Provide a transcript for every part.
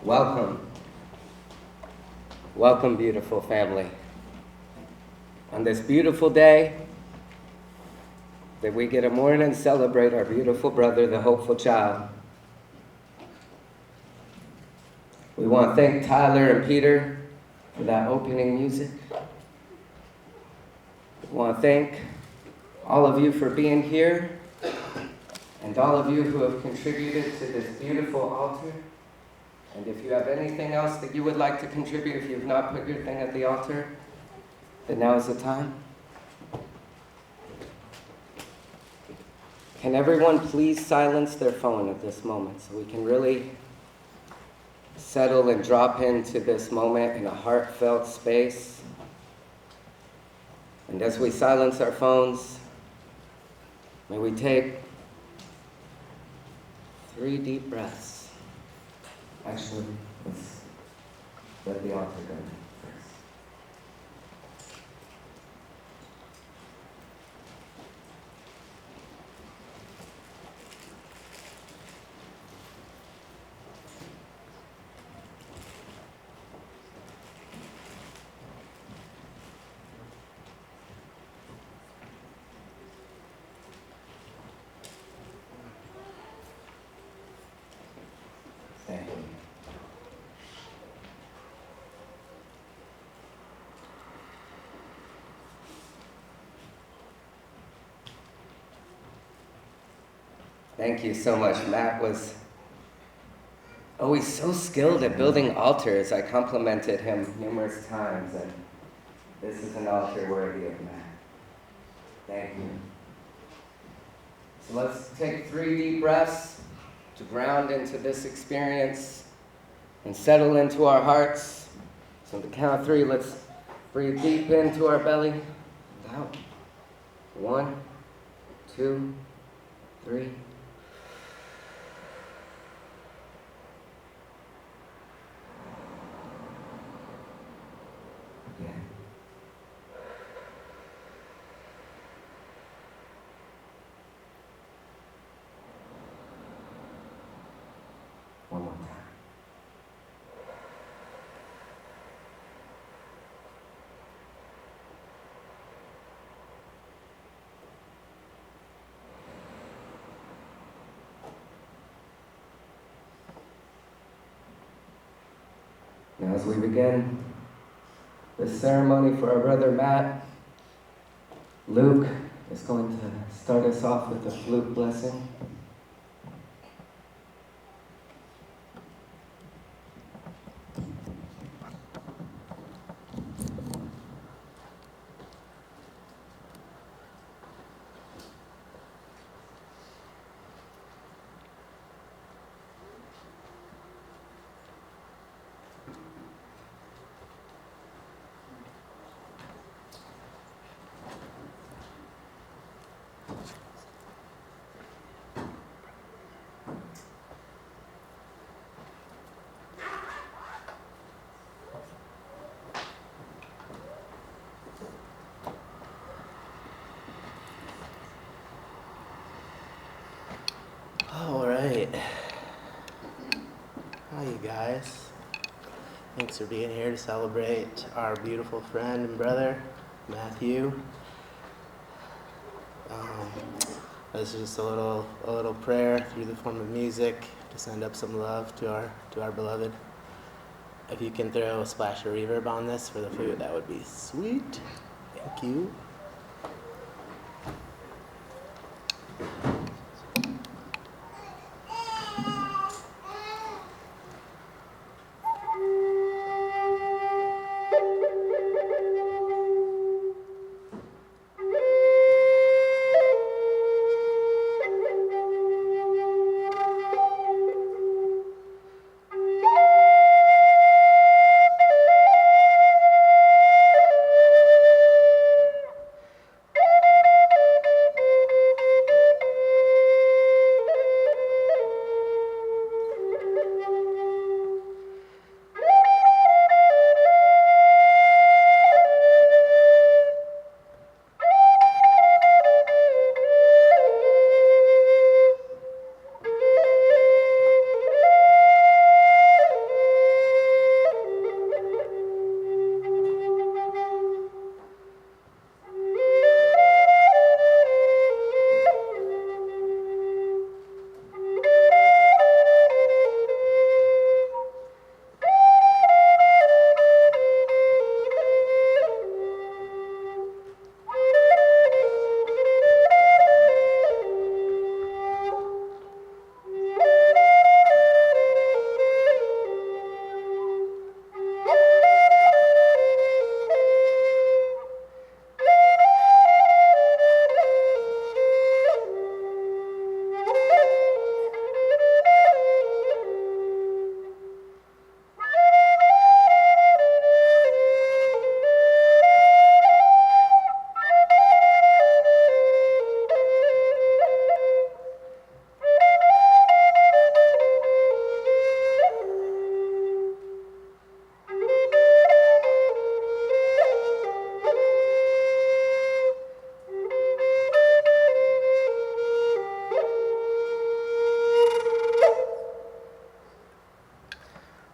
Welcome. Welcome, beautiful family. On this beautiful day that we get to mourn and celebrate our beautiful brother, the hopeful child. We want to thank Tyler and Peter for that opening music. We want to thank all of you for being here and all of you who have contributed to this beautiful altar. And if you have anything else that you would like to contribute, if you've not put your thing at the altar, then now is the time. Can everyone please silence their phone at this moment so we can really settle and drop into this moment in a heartfelt space? And as we silence our phones, may we take 3 deep breaths. Actually, let's let the altar go first. Thank you. Thank you so much. Matt was always so skilled at building altars. I complimented him numerous times, and this is an altar worthy of Matt. Thank you. So let's take 3 deep breaths to ground into this experience and settle into our hearts. So on the count of 3, let's breathe deep into our belly and out. 1, 2, 3. Again. One more time. Now as we begin this ceremony for our brother Matt, Luke is going to start us off with a flute blessing. All right. Hi, you guys. Thanks for being here to celebrate our beautiful friend and brother, Matthew. This is just a little prayer through the form of music to send up some love to our beloved. If you can throw a splash of reverb on this for the flute, that would be sweet. Thank you.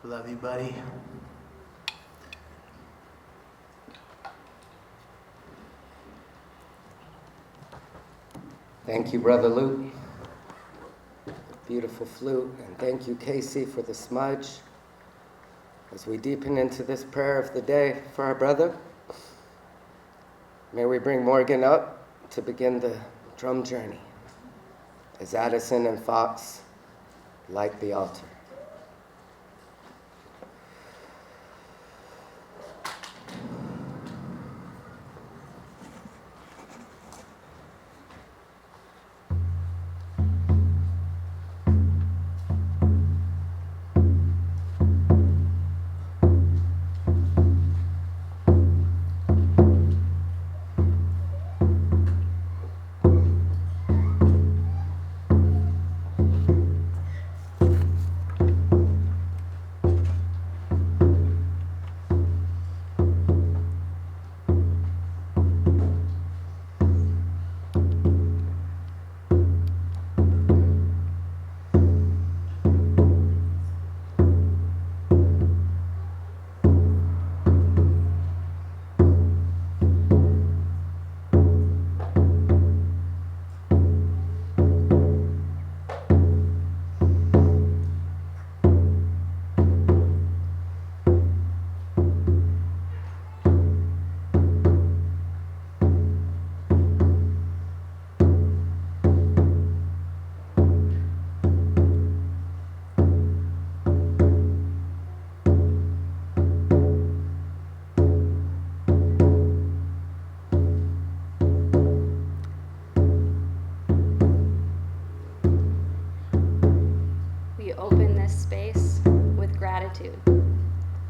Love you, buddy. Thank you, Brother Luke. Beautiful flute. And thank you, Casey, for the smudge. As we deepen into this prayer of the day for our brother, may we bring Morgan up to begin the drum journey as Addison and Fox light the altar.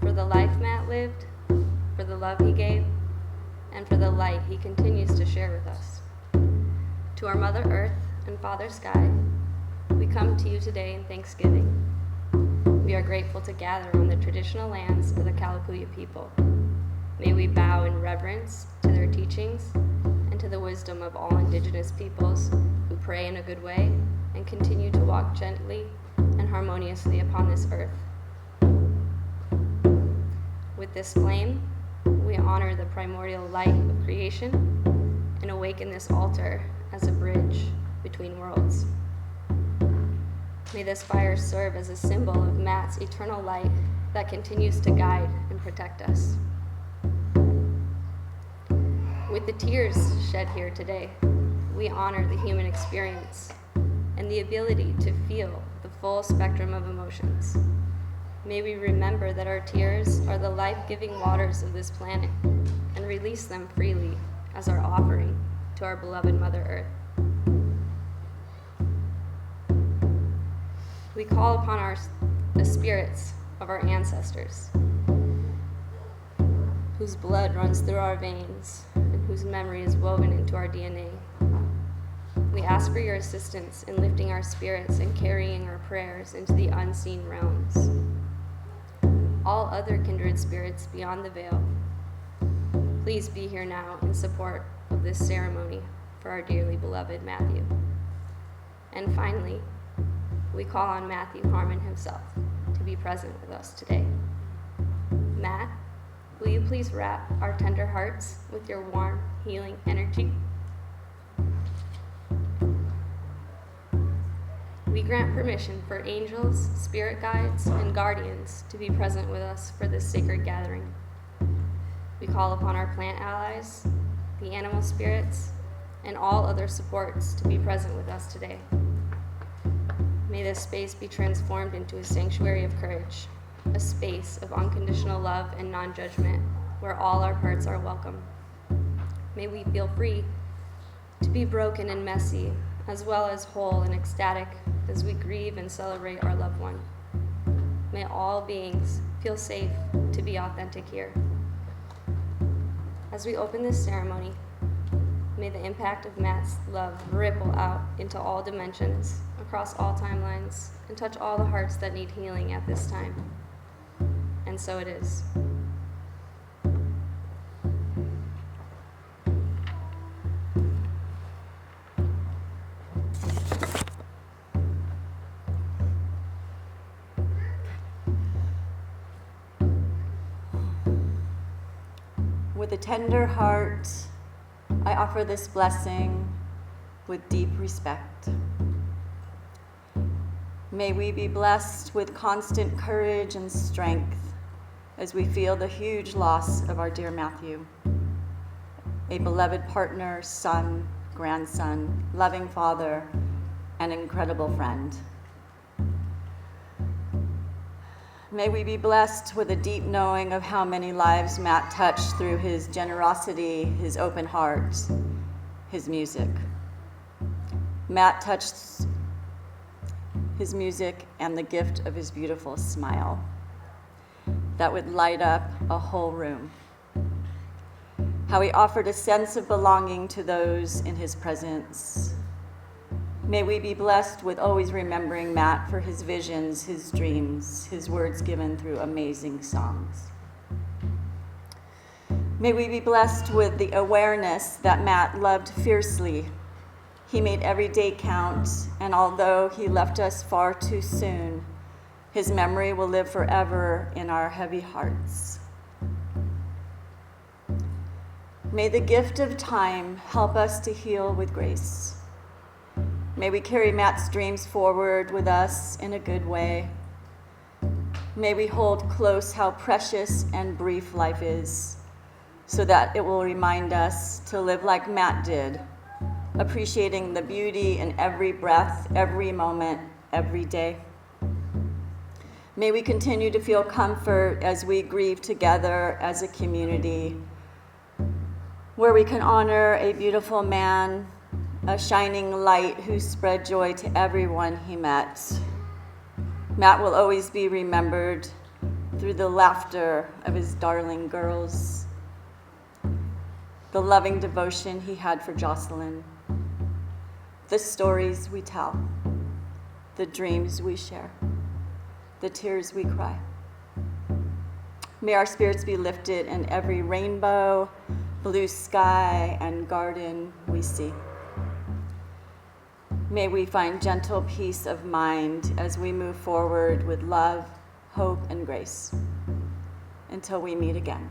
For the life Matt lived, for the love he gave, and for the light he continues to share with us. To our Mother Earth and Father Sky, we come to you today in thanksgiving. We are grateful to gather on the traditional lands of the Kalapuya people. May we bow in reverence to their teachings and to the wisdom of all indigenous peoples who pray in a good way and continue to walk gently and harmoniously upon this earth. With this flame, we honor the primordial light of creation and awaken this altar as a bridge between worlds. May this fire serve as a symbol of Matt's eternal light that continues to guide and protect us. With the tears shed here today, we honor the human experience and the ability to feel the full spectrum of emotions. May we remember that our tears are the life-giving waters of this planet and release them freely as our offering to our beloved Mother Earth. We call upon the spirits of our ancestors, whose blood runs through our veins and whose memory is woven into our DNA. We ask for your assistance in lifting our spirits and carrying our prayers into the unseen realms. All other kindred spirits beyond the veil, please be here now in support of this ceremony for our dearly beloved Matthew. And finally, we call on Matthew Harman himself to be present with us today. Matt, will you please wrap our tender hearts with your warm, healing energy? We grant permission for angels, spirit guides, and guardians to be present with us for this sacred gathering. We call upon our plant allies, the animal spirits, and all other supports to be present with us today. May this space be transformed into a sanctuary of courage, a space of unconditional love and non-judgment, where all our parts are welcome. May we feel free to be broken and messy, as well as whole and ecstatic as we grieve and celebrate our loved one. May all beings feel safe to be authentic here. As we open this ceremony, may the impact of Matt's love ripple out into all dimensions, across all timelines, and touch all the hearts that need healing at this time. And so it is. with a tender heart, I offer this blessing with deep respect. May we be blessed with constant courage and strength as we feel the huge loss of our dear Matthew, a beloved partner, son, grandson, loving father, and incredible friend. May we be blessed with a deep knowing of how many lives Matt touched through his generosity, his open heart, his music. Matt touched his music and the gift of his beautiful smile that would light up a whole room. How he offered a sense of belonging to those in his presence. May we be blessed with always remembering Matt for his visions, his dreams, his words given through amazing songs. May we be blessed with the awareness that Matt loved fiercely. He made every day count, and although he left us far too soon, his memory will live forever in our heavy hearts. May the gift of time help us to heal with grace. May we carry Matt's dreams forward with us in a good way. May we hold close how precious and brief life is, so that it will remind us to live like Matt did, appreciating the beauty in every breath, every moment, every day. May we continue to feel comfort as we grieve together as a community, where we can honor a beautiful man, a shining light who spread joy to everyone he met. Matt will always be remembered through the laughter of his darling girls, the loving devotion he had for Jocelyn, the stories we tell, the dreams we share, the tears we cry. May our spirits be lifted in every rainbow, blue sky, and garden we see. May we find gentle peace of mind as we move forward with love, hope, and grace. Until we meet again.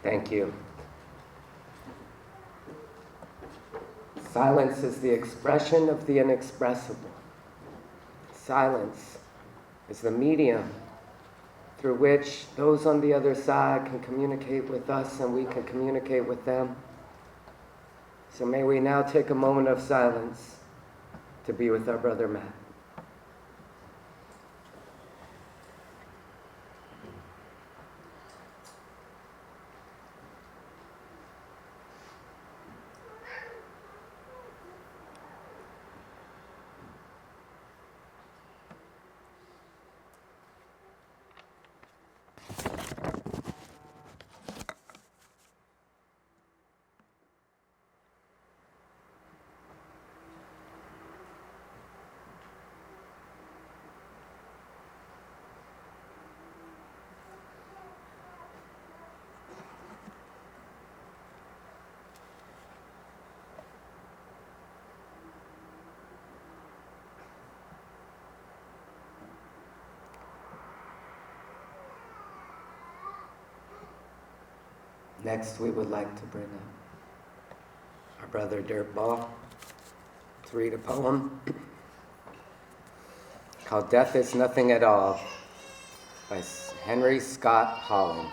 Thank you. Silence is the expression of the inexpressible. Silence is the medium through which those on the other side can communicate with us and we can communicate with them. So may we now take a moment of silence to be with our brother Matt. Next, we would like to bring up our brother Dirtball to read a poem called Death is Nothing at All by Henry Scott Holland.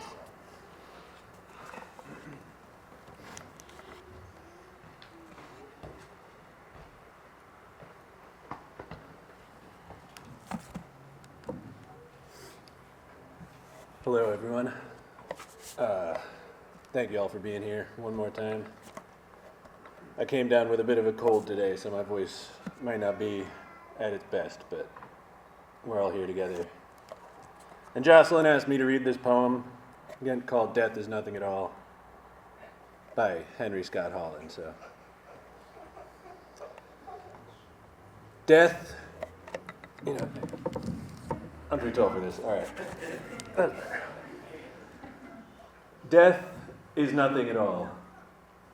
Hello, everyone. Thank you all for being here one more time. I came down with a bit of a cold today, so my voice might not be at its best, but we're all here together. And Jocelyn asked me to read this poem, again called Death is Nothing at All, by Henry Scott Holland. So, death, I'm too tall for this. All right. Death is nothing at all.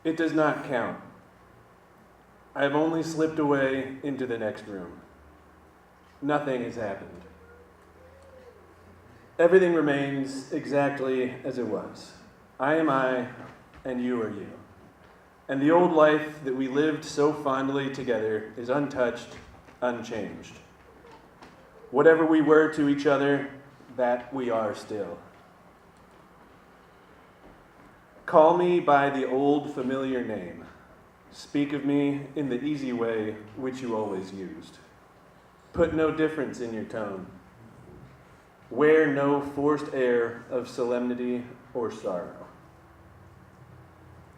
It does not count. I've only slipped away into the next room. Nothing has happened. Everything remains exactly as it was. I am I, and you are you. And the old life that we lived so fondly together is untouched, unchanged. Whatever we were to each other, that we are still. Call me by the old familiar name. Speak of me in the easy way which you always used. Put no difference in your tone. Wear no forced air of solemnity or sorrow.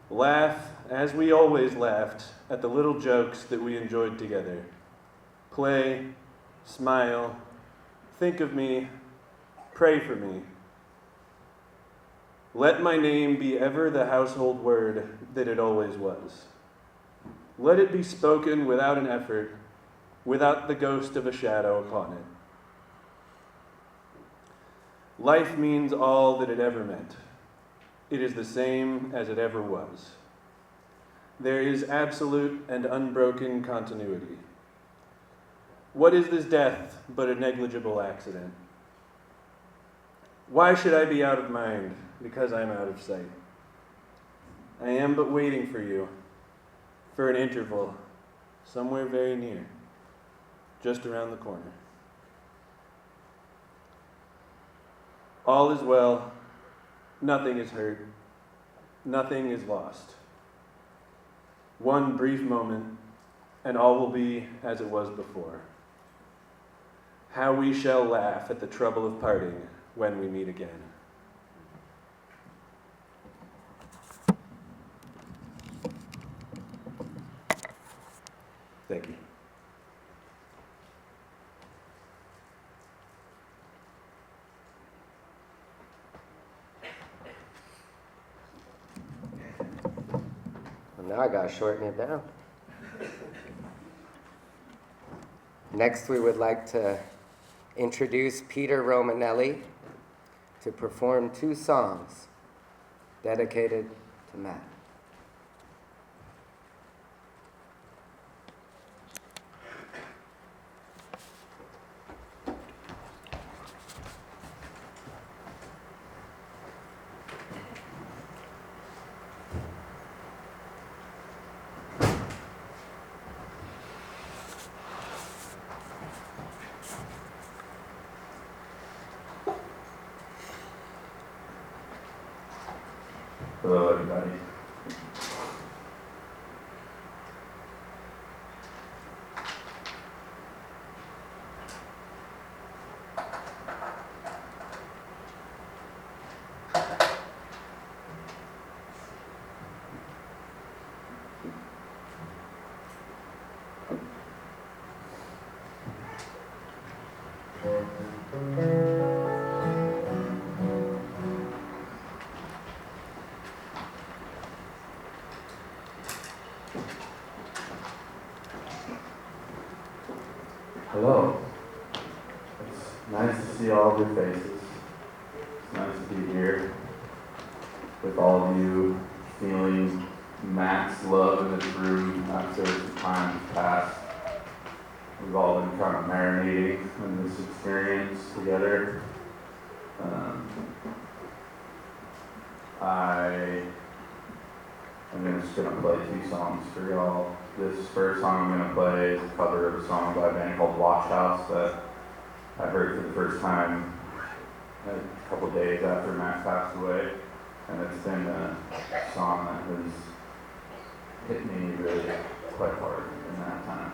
Laugh as we always laughed at the little jokes that we enjoyed together. Play, smile, think of me, pray for me. Let my name be ever the household word that it always was. Let it be spoken without an effort, without the ghost of a shadow upon it. Life means all that it ever meant. It is the same as it ever was. There is absolute and unbroken continuity. What is this death but a negligible accident? Why should I be out of mind because I am out of sight? I am but waiting for you, for an interval, somewhere very near, just around the corner. All is well, nothing is hurt, nothing is lost. One brief moment, and all will be as it was before. How we shall laugh at the trouble of parting when we meet again. Thank you. Well, now I gotta shorten it down. Next, we would like to introduce Peter Romanelli to perform 2 songs dedicated to Matt. Hello, everybody. Hello. It's nice to see all of your faces. It's nice to be here with all of you, feeling Matt's love in this room after some time has passed. We've all been kind of marinating in this experience together. I'm just going to play 2 songs for y'all. This first song I'm going to play is a cover of a song by a band called Watch House that I heard for the first time a couple days after Matt passed away. And it's been a song that has hit me really quite hard in that time.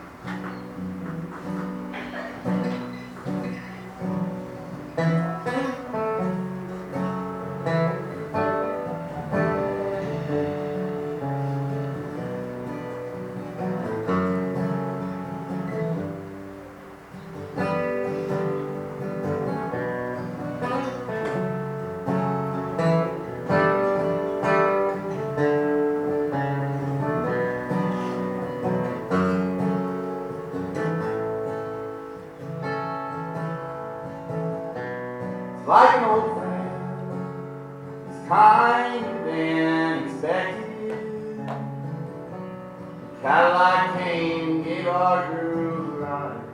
Like an old friend, it's kind and expected. Cadillac came, gave our groove life.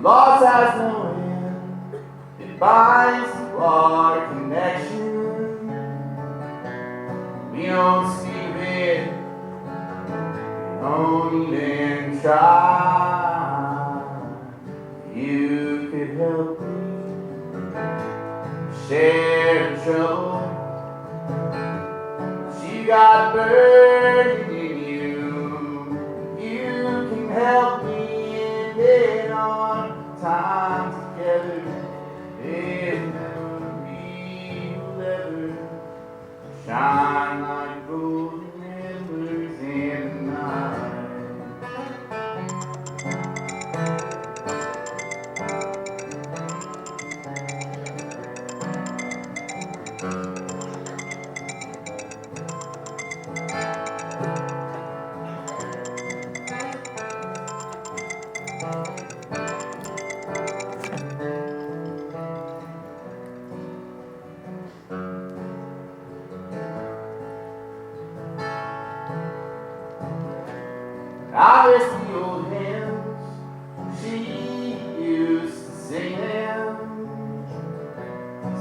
Loss has no end, it binds to our connection. We don't speak of it, we don't even try. You could help me share the trouble. She got burdened in you. You can help me end it on time together. If memory will ever shine like golden embers in the night. I miss the old hymns she used to sing them.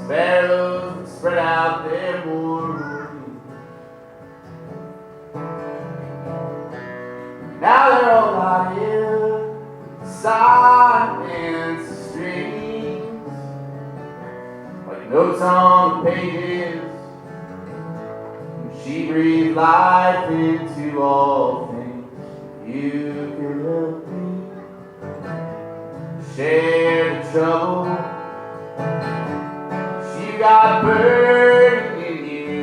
Sparrows that spread out their morning. Now they're all out here, silence and strings, like notes on the pages. She breathed life into all things. You can help me share the trouble. She got burdened in you.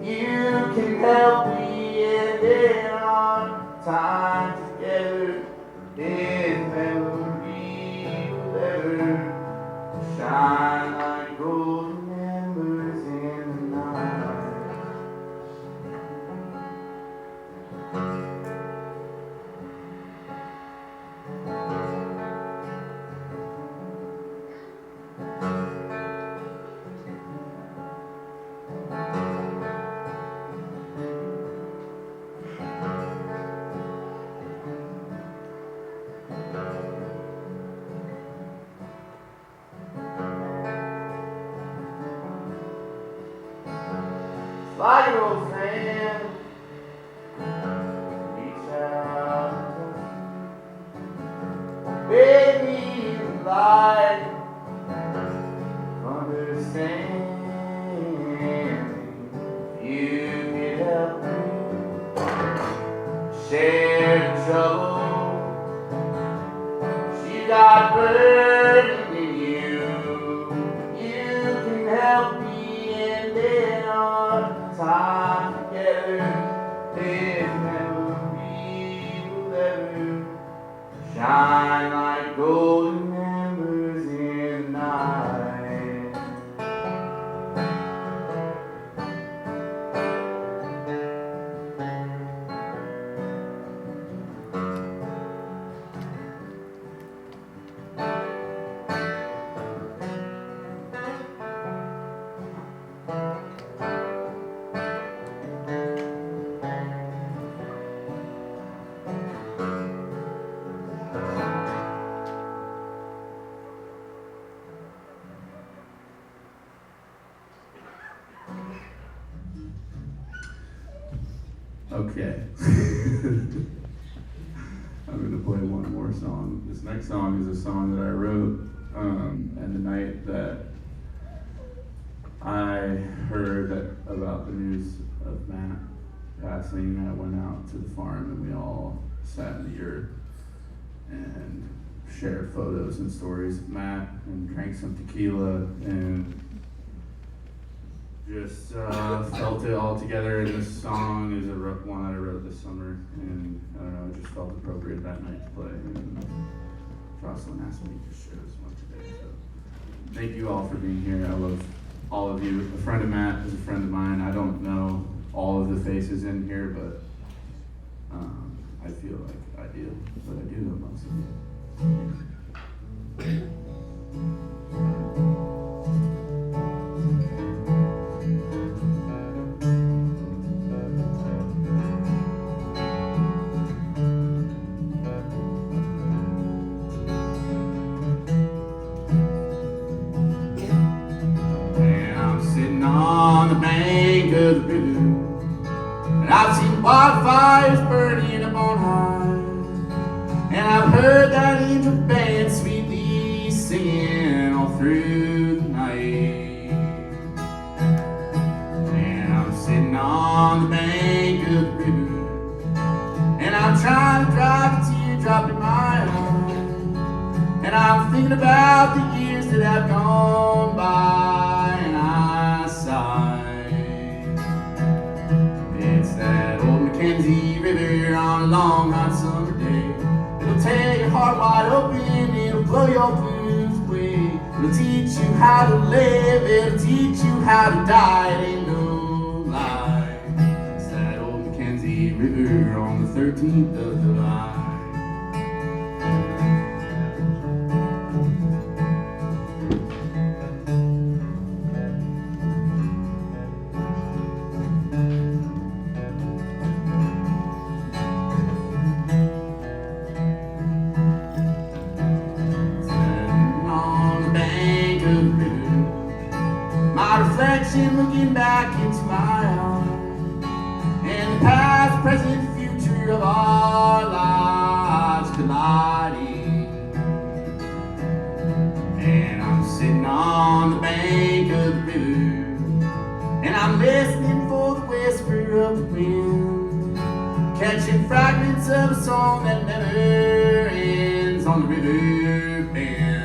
You can help me end it on time together. If memory will ever shine like golden embers in the night. Like an old friend, reach out and touch me. Baby, light, understanding. You can help me share the trouble. She got burdened in you. You can help me end it on time together. If memory will ever shine like golden embers in the night. Okay. I'm going to play one more song. This next song is a song that I wrote, and the night that I heard about the news of Matt passing, I went out to the farm and we all sat in the yurt and shared photos and stories of Matt and drank some tequila and just felt it all together. And this song is one that I wrote this summer, and I don't know, it just felt appropriate that night to play. And Jocelyn asked me to share this one today, so thank you all for being here. I love all of you. A friend of Matt is a friend of mine. I don't know all of the faces in here, but I feel like I do, but I do know most of you. on the bank of the river, and I've seen wildfires burning up on high, and I've heard that angel band sweetly singing all through the night. And I'm sitting on the bank of the river, and I'm trying to dry the teardrop in my eye, and I'm thinking about the years that have gone by, and I sigh. It's that old Mackenzie River on a long hot summer day. It'll tear your heart wide open, it'll blow your blues away. It'll teach you how to live, it'll teach you how to die, it ain't no lie. It's that old Mackenzie River on the 13th of July. Looking back into my eyes, and the past, present, future of our lives colliding. And I'm sitting on the bank of the river, and I'm listening for the whisper of the wind, catching fragments of a song that never ends on the river bend.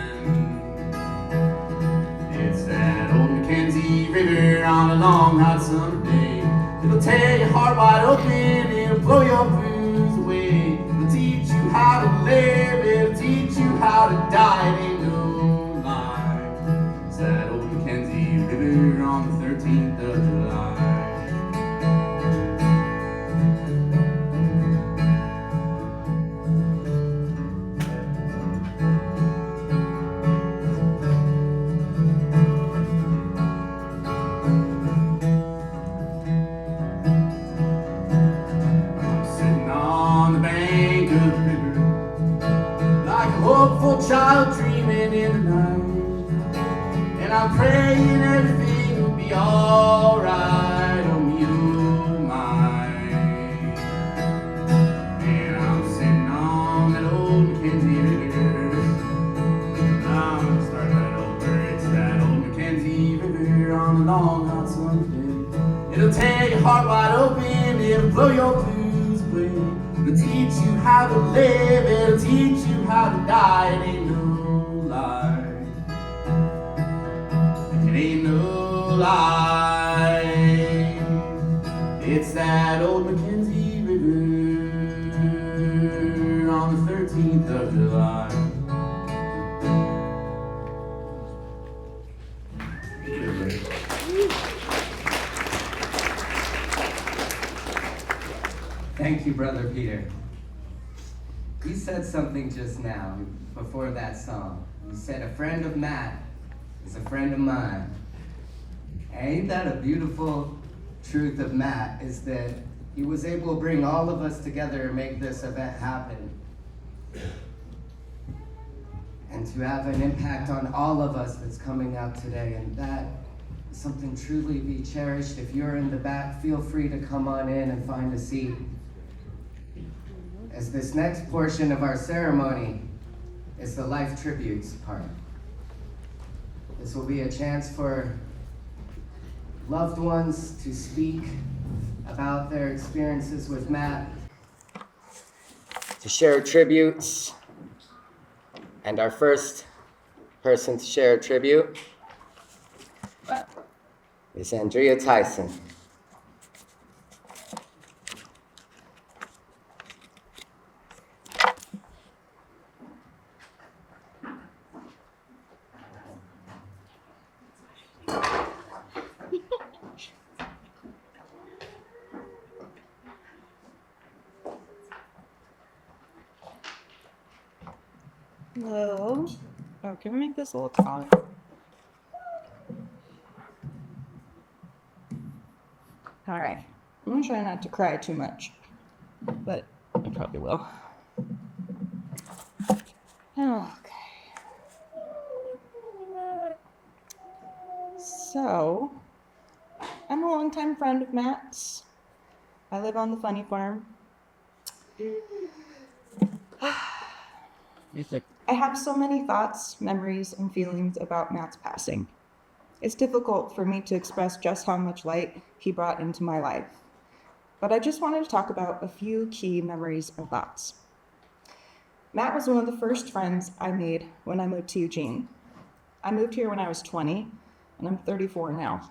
It's that old Mackenzie River on a long hot summer day. It'll tear your heart wide open, it'll blow your blues away. It'll teach you how to live, it'll teach you how to die, it ain't no lie. It's that old Mackenzie River on the 13th of July. Child dreaming in the night, and I'm praying everything will be alright on you, mine. And I'm sitting on that old Mackenzie River. I'm gonna start that over. It's that old Mackenzie River on a long hot summer day. It'll tear your heart wide open, it'll blow your blues away. It'll teach you how to live, it'll teach you how to die, it ain't no lie. It ain't no lie. It's that old Mackenzie River on the 13th of July. Thank you, Brother Peter. You said something just now, before that song. You said, a friend of Matt is a friend of mine. Ain't that a beautiful truth of Matt, is that he was able to bring all of us together and make this event happen. And to have an impact on all of us that's coming out today, and that is something truly to be cherished. If you're in the back, feel free to come on in and find a seat. As this next portion of our ceremony is the life tributes part. This will be a chance for loved ones to speak about their experiences with Matt, to share tributes, and our first person to share a tribute is Andrea Tyson. Hello. Oh, can we make this a little taller? All right. I'm gonna try not to cry too much, but I probably will. Okay. So, I'm a longtime friend of Matt's. I live on the funny farm. I have so many thoughts, memories, and feelings about Matt's passing. It's difficult for me to express just how much light he brought into my life. But I just wanted to talk about a few key memories and thoughts. Matt was one of the first friends I made when I moved to Eugene. I moved here when I was 20, and I'm 34 now.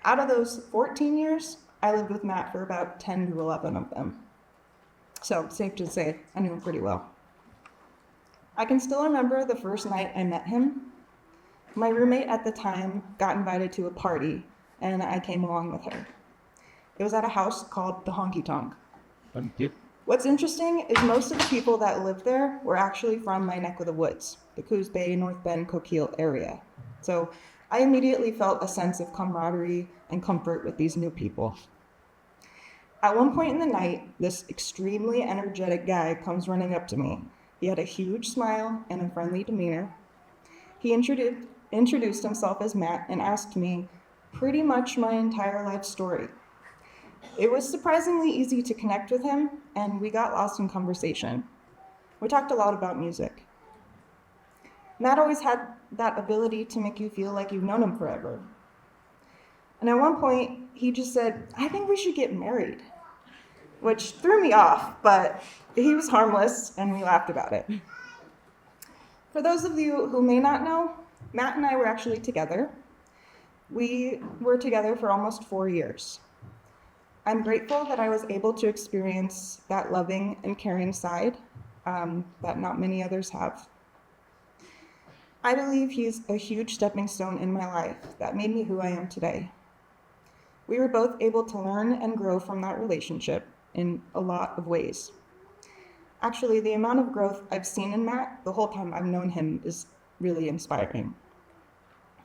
Out of those 14 years, I lived with Matt for about 10 to 11 of them. So, safe to say, I knew him pretty well. I can still remember the first night I met him. My roommate at the time got invited to a party, and I came along with her. It was at a house called the Honky Tonk. What's interesting is most of the people that lived there were actually from my neck of the woods, the Coos Bay, North Bend, Coquille area. So I immediately felt a sense of camaraderie and comfort with these new people. At one point in the night, this extremely energetic guy comes running up to me. He had a huge smile and a friendly demeanor. He introduced himself as Matt and asked me pretty much my entire life story. It was surprisingly easy to connect with him, and we got lost in conversation. We talked a lot about music. Matt always had that ability to make you feel like you've known him forever. And at one point, he just said, "I think we should get married," which threw me off, but he was harmless, and we laughed about it. For those of you who may not know, Matt and I were actually together. We were together for almost 4 years. I'm grateful that I was able to experience that loving and caring side that not many others have. I believe he's a huge stepping stone in my life that made me who I am today. We were both able to learn and grow from that relationship in a lot of ways. Actually, the amount of growth I've seen in Matt the whole time I've known him is really inspiring.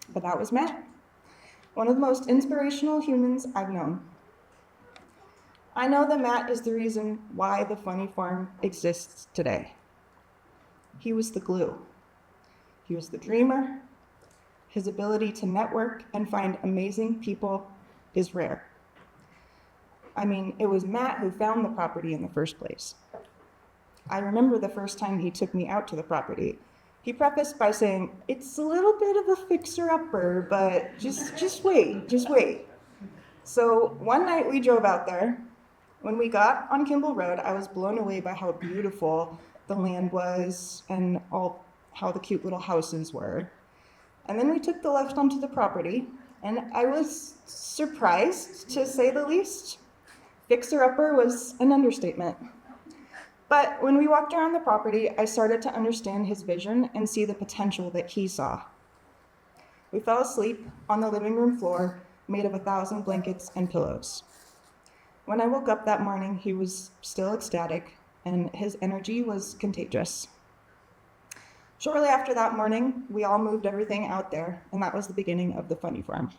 But that was Matt, one of the most inspirational humans I've known. I know that Matt is the reason why the Funny Farm exists today. He was the glue. He was the dreamer. His ability to network and find amazing people is rare. I mean, it was Matt who found the property in the first place. I remember the first time he took me out to the property. He prefaced by saying, "It's a little bit of a fixer-upper, but just wait. So one night we drove out there. When we got on Kimball Road, I was blown away by how beautiful the land was and how the cute little houses were. And then we took the left onto the property, and I was surprised, to say the least. Fixer-upper was an understatement. But when we walked around the property, I started to understand his vision and see the potential that he saw. We fell asleep on the living room floor, made of 1,000 blankets and pillows. When I woke up that morning, he was still ecstatic, and his energy was contagious. Shortly after that morning, we all moved everything out there, and that was the beginning of the Funny Farm.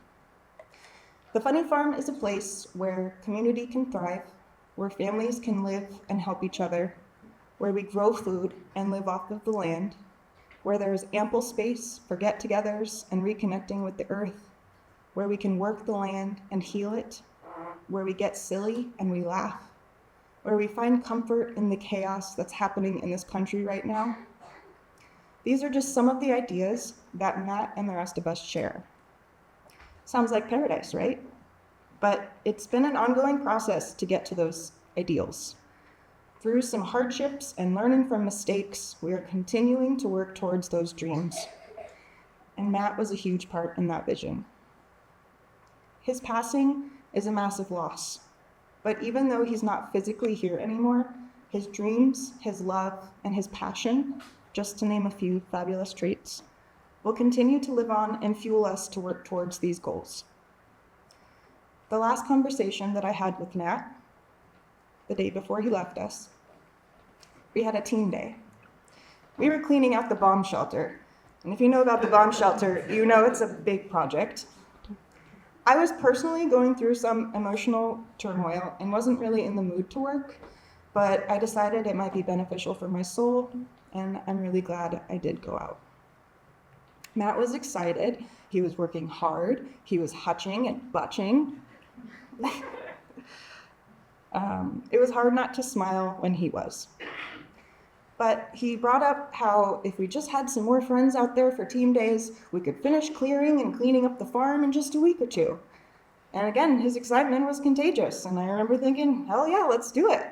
The Funny Farm is a place where community can thrive, where families can live and help each other, where we grow food and live off of the land, where there is ample space for get-togethers and reconnecting with the earth, where we can work the land and heal it, where we get silly and we laugh, where we find comfort in the chaos that's happening in this country right now. These are just some of the ideas that Matt and the rest of us share. Sounds like paradise, right? But it's been an ongoing process to get to those ideals. Through some hardships and learning from mistakes, we are continuing to work towards those dreams. And Matt was a huge part in that vision. His passing is a massive loss. But even though he's not physically here anymore, his dreams, his love, and his passion, just to name a few fabulous traits, will continue to live on and fuel us to work towards these goals. The last conversation that I had with Matt, the day before he left us, we had a team day. We were cleaning out the bomb shelter. And if you know about the bomb shelter, you know it's a big project. I was personally going through some emotional turmoil and wasn't really in the mood to work, but I decided it might be beneficial for my soul, and I'm really glad I did go out. Matt was excited, He was working hard. He was hutching and butching. It was hard not to smile when he was. But he brought up how if we just had some more friends out there for team days, we could finish clearing and cleaning up the farm in just a week or two. And again, his excitement was contagious, and I remember thinking, hell yeah, let's do it.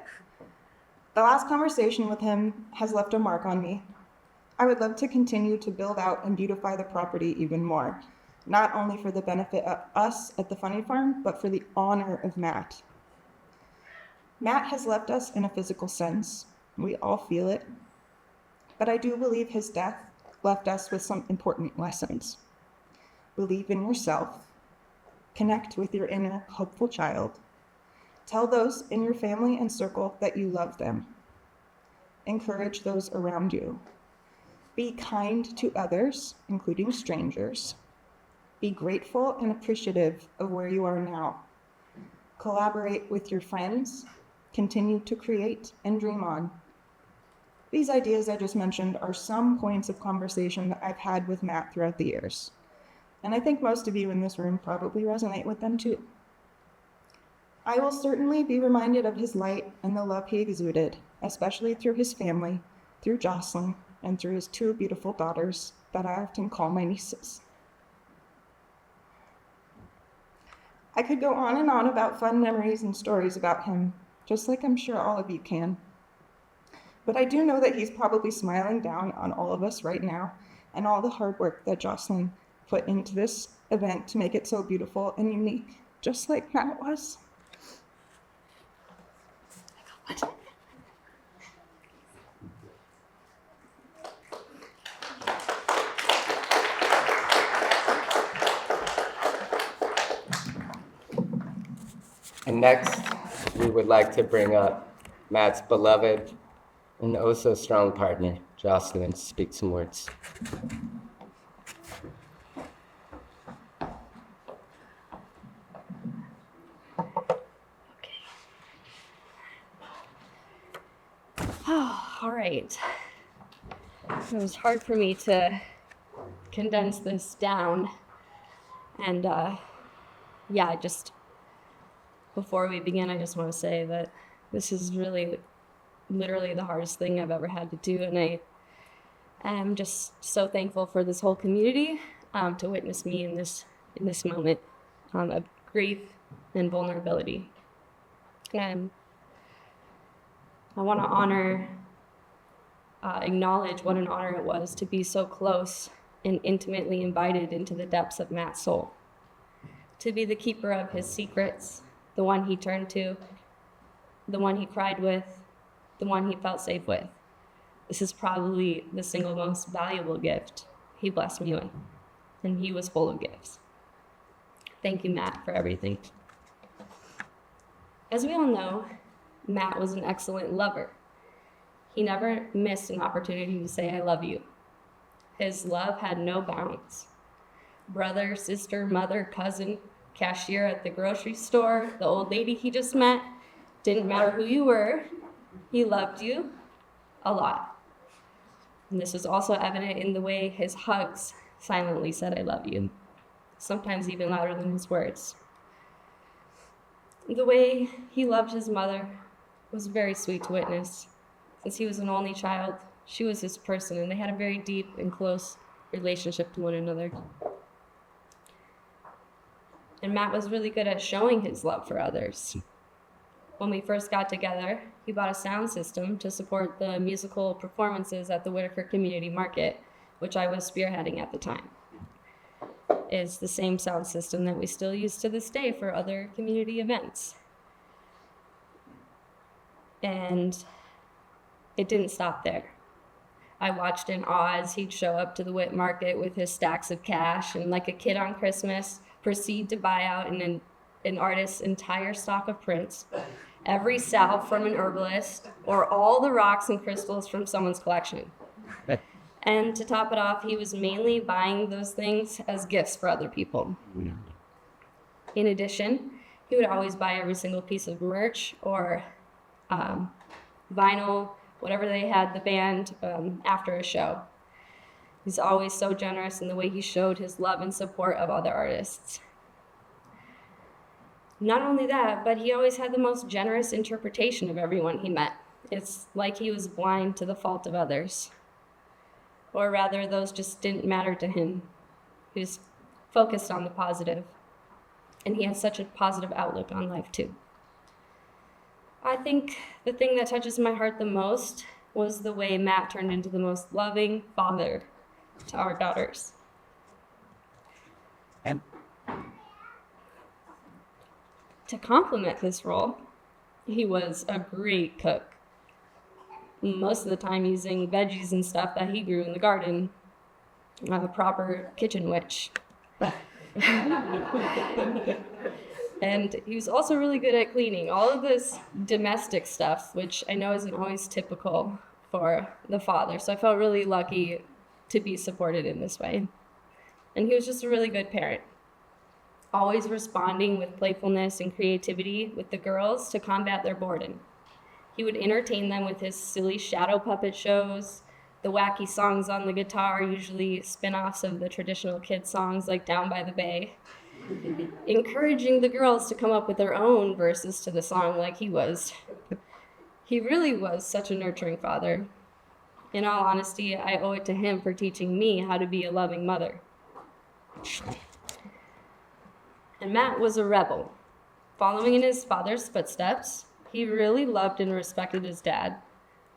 The last conversation with him has left a mark on me. I would love to continue to build out and beautify the property even more, not only for the benefit of us at the Funny Farm, but for the honor of Matt. Matt has left us in a physical sense. We all feel it. But I do believe his death left us with some important lessons. Believe in yourself. Connect with your inner hopeful child. Tell those in your family and circle that you love them. Encourage those around you. Be kind to others, including strangers. Be grateful and appreciative of where you are now. Collaborate with your friends. Continue to create and dream on. These ideas I just mentioned are some points of conversation that I've had with Matt throughout the years. And I think most of you in this room probably resonate with them too. I will certainly be reminded of his light and the love he exuded, especially through his family, through Jocelyn, and through his two beautiful daughters that I often call my nieces. I could go on and on about fun memories and stories about him, just like I'm sure all of you can. But I do know that he's probably smiling down on all of us right now, and all the hard work that Jocelyn put into this event to make it so beautiful and unique, just like Matt was. And next, we would like to bring up Matt's beloved and oh so strong partner, Jocelyn, to speak some words. Oh, all right. It was hard for me to condense this down. And before we begin, I just want to say that this is really, literally the hardest thing I've ever had to do. And I am just so thankful for this whole community to witness me in this moment of grief and vulnerability. And I want to acknowledge what an honor it was to be so close and intimately invited into the depths of Matt's soul. To be the keeper of his secrets, the one he turned to, the one he cried with, the one he felt safe with. This is probably the single most valuable gift he blessed me with, and he was full of gifts. Thank you, Matt, for everything. As we all know, Matt was an excellent lover. He never missed an opportunity to say, I love you. His love had no bounds. Brother, sister, mother, cousin, cashier at the grocery store, the old lady he just met, didn't matter who you were, he loved you a lot. And this was also evident in the way his hugs silently said, I love you, sometimes even louder than his words. The way he loved his mother was very sweet to witness. Since he was an only child, she was his person, and they had a very deep and close relationship to one another. And Matt was really good at showing his love for others. When we first got together, he bought a sound system to support the musical performances at the Whitaker Community Market, which I was spearheading at the time. It's the same sound system that we still use to this day for other community events. And it didn't stop there. I watched in awe as he'd show up to the Whit Market with his stacks of cash and, like a kid on Christmas, proceed to buy out an artist's entire stock of prints, every salve from an herbalist, or all the rocks and crystals from someone's collection. And to top it off, he was mainly buying those things as gifts for other people. In addition, he would always buy every single piece of merch or vinyl, whatever they had the band after a show. He's always so generous in the way he showed his love and support of other artists. Not only that, but he always had the most generous interpretation of everyone he met. It's like he was blind to the fault of others. Or rather, those just didn't matter to him. He was focused on the positive. And he had such a positive outlook on life, too. I think the thing that touches my heart the most was the way Matt turned into the most loving father to our daughters. And to complement this role, he was a great cook. Most of the time using veggies and stuff that he grew in the garden. A proper kitchen witch. And he was also really good at cleaning. All of this domestic stuff, which I know isn't always typical for the father. So I felt really lucky to be supported in this way. And he was just a really good parent. Always responding with playfulness and creativity with the girls to combat their boredom. He would entertain them with his silly shadow puppet shows, the wacky songs on the guitar, usually spin-offs of the traditional kid songs like Down by the Bay, encouraging the girls to come up with their own verses to the song like he was. He really was such a nurturing father. In all honesty, I owe it to him for teaching me how to be a loving mother. And Matt was a rebel. Following in his father's footsteps, he really loved and respected his dad,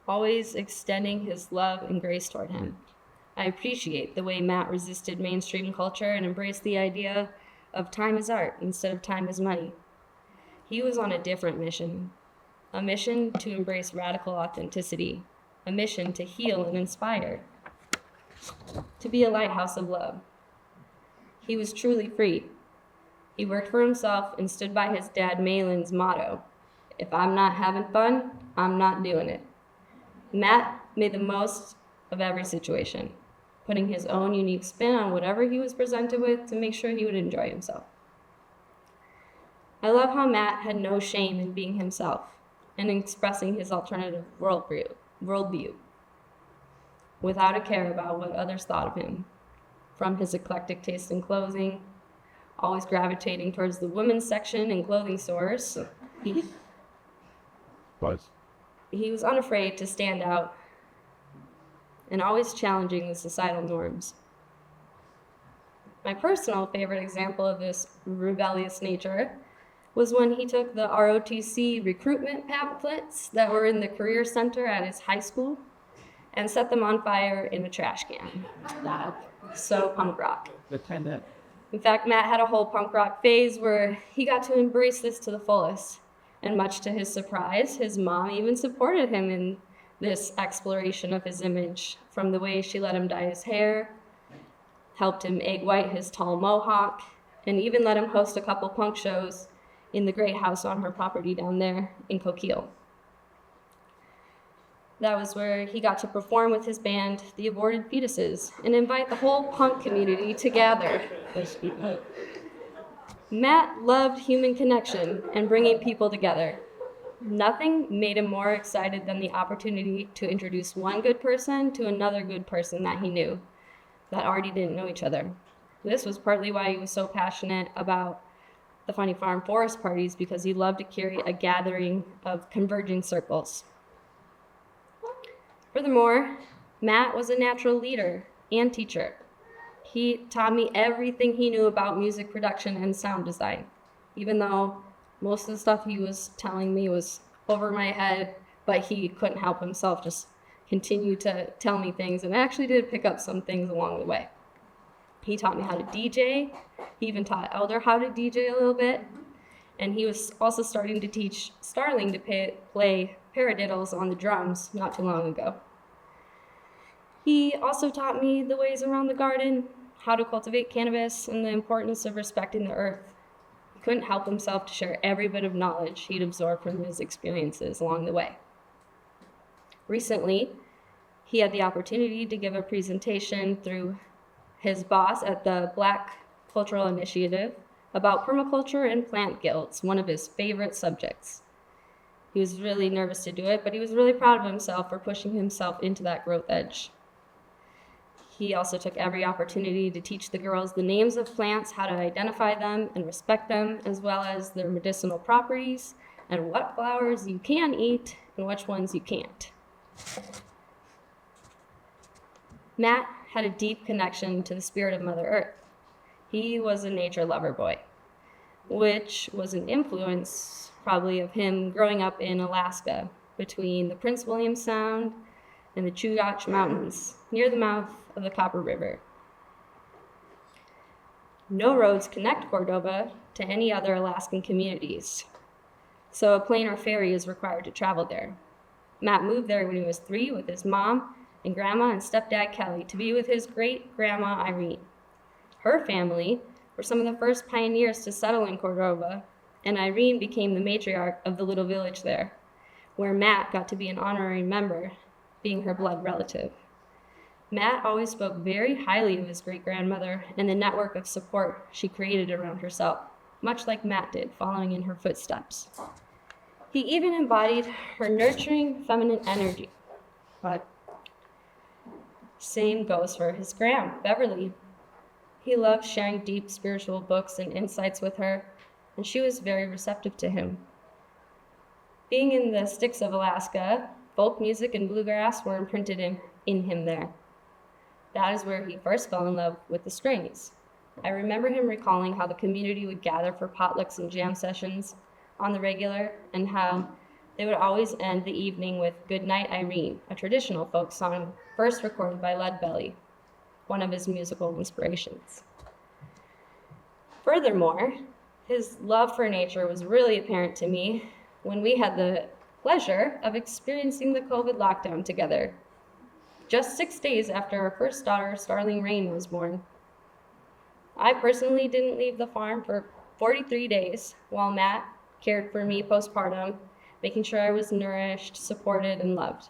always extending his love and grace toward him. I appreciate the way Matt resisted mainstream culture and embraced the idea of time as art instead of time as money. He was on a different mission, a mission to embrace radical authenticity, a mission to heal and inspire, to be a lighthouse of love. He was truly free. He worked for himself and stood by his dad Malin's motto, "If I'm not having fun, I'm not doing it." Matt made the most of every situation, putting his own unique spin on whatever he was presented with to make sure he would enjoy himself. I love how Matt had no shame in being himself and expressing his alternative worldview without a care about what others thought of him. From his eclectic taste in clothing, always gravitating towards the women's section in clothing stores, he was unafraid to stand out and always challenging the societal norms. My personal favorite example of this rebellious nature was when he took the ROTC recruitment pamphlets that were in the career center at his high school and set them on fire in a trash can. So punk rock. In fact, Matt had a whole punk rock phase where he got to embrace this to the fullest. And much to his surprise, his mom even supported him in this exploration of his image, from the way she let him dye his hair, helped him egg white his tall mohawk, and even let him host a couple punk shows in the great house on her property down there in Coquille. That was where he got to perform with his band, The Aborted Fetuses, and invite the whole punk community to gather. Matt loved human connection and bringing people together. Nothing made him more excited than the opportunity to introduce one good person to another good person that he knew, that already didn't know each other. This was partly why he was so passionate about the Funny Farm Forest parties, because he loved to curate a gathering of converging circles. Furthermore, Matt was a natural leader and teacher. He taught me everything he knew about music production and sound design, even though most of the stuff he was telling me was over my head, but he couldn't help himself, just continue to tell me things, and I actually did pick up some things along the way. He taught me how to DJ. He even taught Elder how to DJ a little bit, and he was also starting to teach Starling to play paradiddles on the drums not too long ago. He also taught me the ways around the garden, how to cultivate cannabis, and the importance of respecting the earth. He couldn't help himself to share every bit of knowledge he'd absorbed from his experiences along the way. Recently, he had the opportunity to give a presentation through his boss at the Black Cultural Initiative about permaculture and plant guilds, one of his favorite subjects. He was really nervous to do it, but he was really proud of himself for pushing himself into that growth edge. He also took every opportunity to teach the girls the names of plants, how to identify them and respect them, as well as their medicinal properties and what flowers you can eat and which ones you can't. Matt had a deep connection to the spirit of Mother Earth. He was a nature lover boy, which was an influence probably of him growing up in Alaska between the Prince William Sound and the Chugach Mountains near the mouth of the Copper River. No roads connect Cordova to any other Alaskan communities, so a plane or ferry is required to travel there. Matt moved there when he was 3 with his mom and grandma and stepdad Kelly to be with his great-grandma Irene. Her family were some of the first pioneers to settle in Cordova, and Irene became the matriarch of the little village there, where Matt got to be an honorary member, being her blood relative. Matt always spoke very highly of his great-grandmother and the network of support she created around herself, much like Matt did, following in her footsteps. He even embodied her nurturing feminine energy. But same goes for his gram, Beverly. He loved sharing deep spiritual books and insights with her, and she was very receptive to him. Being in the sticks of Alaska, folk music and bluegrass were imprinted in him there. That is where he first fell in love with the strings. I remember him recalling how the community would gather for potlucks and jam sessions on the regular, and how they would always end the evening with Good Night Irene, a traditional folk song first recorded by Leadbelly, one of his musical inspirations. Furthermore, his love for nature was really apparent to me when we had the pleasure of experiencing the COVID lockdown together, just 6 days after our first daughter, Starling Rain, was born. I personally didn't leave the farm for 43 days while Matt cared for me postpartum, making sure I was nourished, supported, and loved.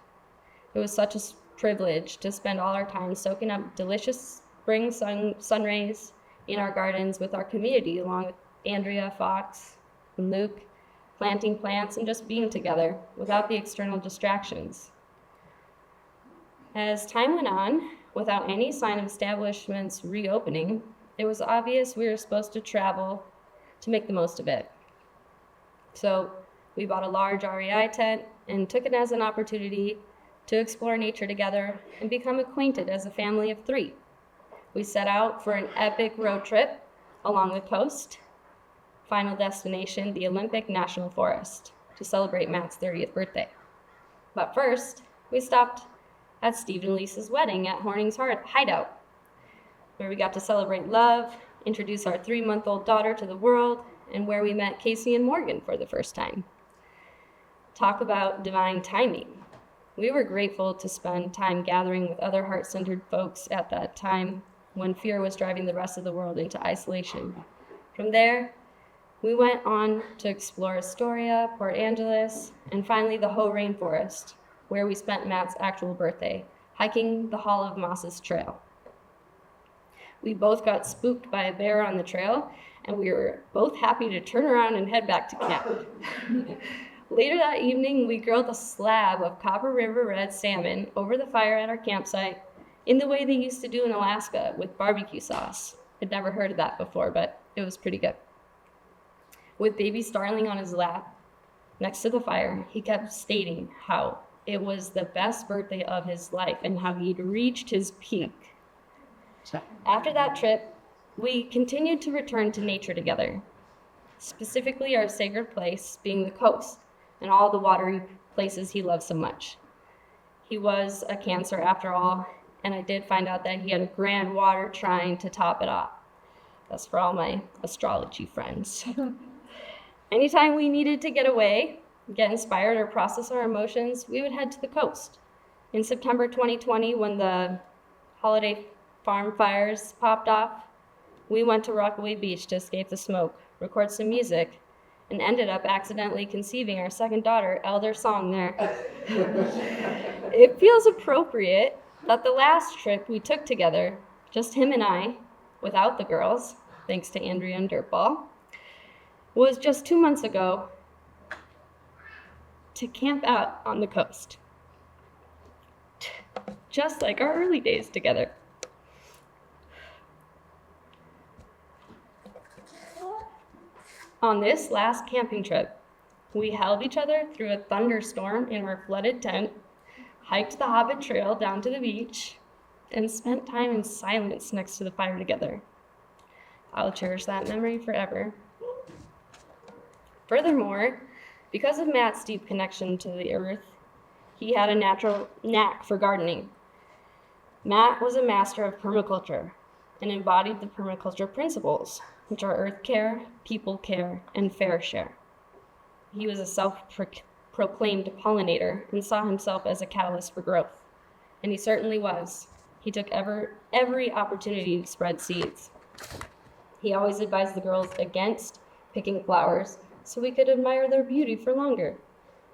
It was such a privilege to spend all our time soaking up delicious spring sun rays in our gardens with our community, along with Andrea, Fox, and Luke, planting plants and just being together without the external distractions. As time went on, without any sign of establishments reopening, it was obvious we were supposed to travel to make the most of it. So we bought a large REI tent and took it as an opportunity to explore nature together and become acquainted as a family of 3. We set out for an epic road trip along the coast, final destination, the Olympic National Forest, to celebrate Matt's 30th birthday. But first, we stopped at Steve and Lisa's wedding at Horning's Hideout, where we got to celebrate love, introduce our 3-month-old daughter to the world, and where we met Casey and Morgan for the first time. Talk about divine timing. We were grateful to spend time gathering with other heart-centered folks at that time when fear was driving the rest of the world into isolation. From there, we went on to explore Astoria, Port Angeles, and finally the Hoh Rainforest, where we spent Matt's actual birthday, hiking the Hall of Mosses Trail. We both got spooked by a bear on the trail, and we were both happy to turn around and head back to camp. Later that evening, we grilled a slab of Copper River red salmon over the fire at our campsite in the way they used to do in Alaska with barbecue sauce. I'd never heard of that before, but it was pretty good. With baby Starling on his lap next to the fire, he kept stating how it was the best birthday of his life and how he'd reached his peak. After that trip, we continued to return to nature together, specifically our sacred place being the coast and all the watery places he loved so much. He was a Cancer after all, and I did find out that he had a grand water trine to top it off. That's for all my astrology friends. Anytime we needed to get away, get inspired, or process our emotions, we would head to the coast. In September 2020, when the holiday farm fires popped off, we went to Rockaway Beach to escape the smoke, record some music, and ended up accidentally conceiving our second daughter, Elder Song, there. It feels appropriate that the last trip we took together, just him and I, without the girls, thanks to Andrea and Dirtball, was just 2 months ago to camp out on the coast. Just like our early days together. On this last camping trip, we held each other through a thunderstorm in our flooded tent, hiked the Hobbit Trail down to the beach, and spent time in silence next to the fire together. I'll cherish that memory forever. Furthermore, because of Matt's deep connection to the earth, he had a natural knack for gardening. Matt was a master of permaculture and embodied the permaculture principles, which are earth care, people care, and fair share. He was a self-proclaimed pollinator and saw himself as a catalyst for growth, and he certainly was. He took every opportunity to spread seeds. He always advised the girls against picking flowers so we could admire their beauty for longer.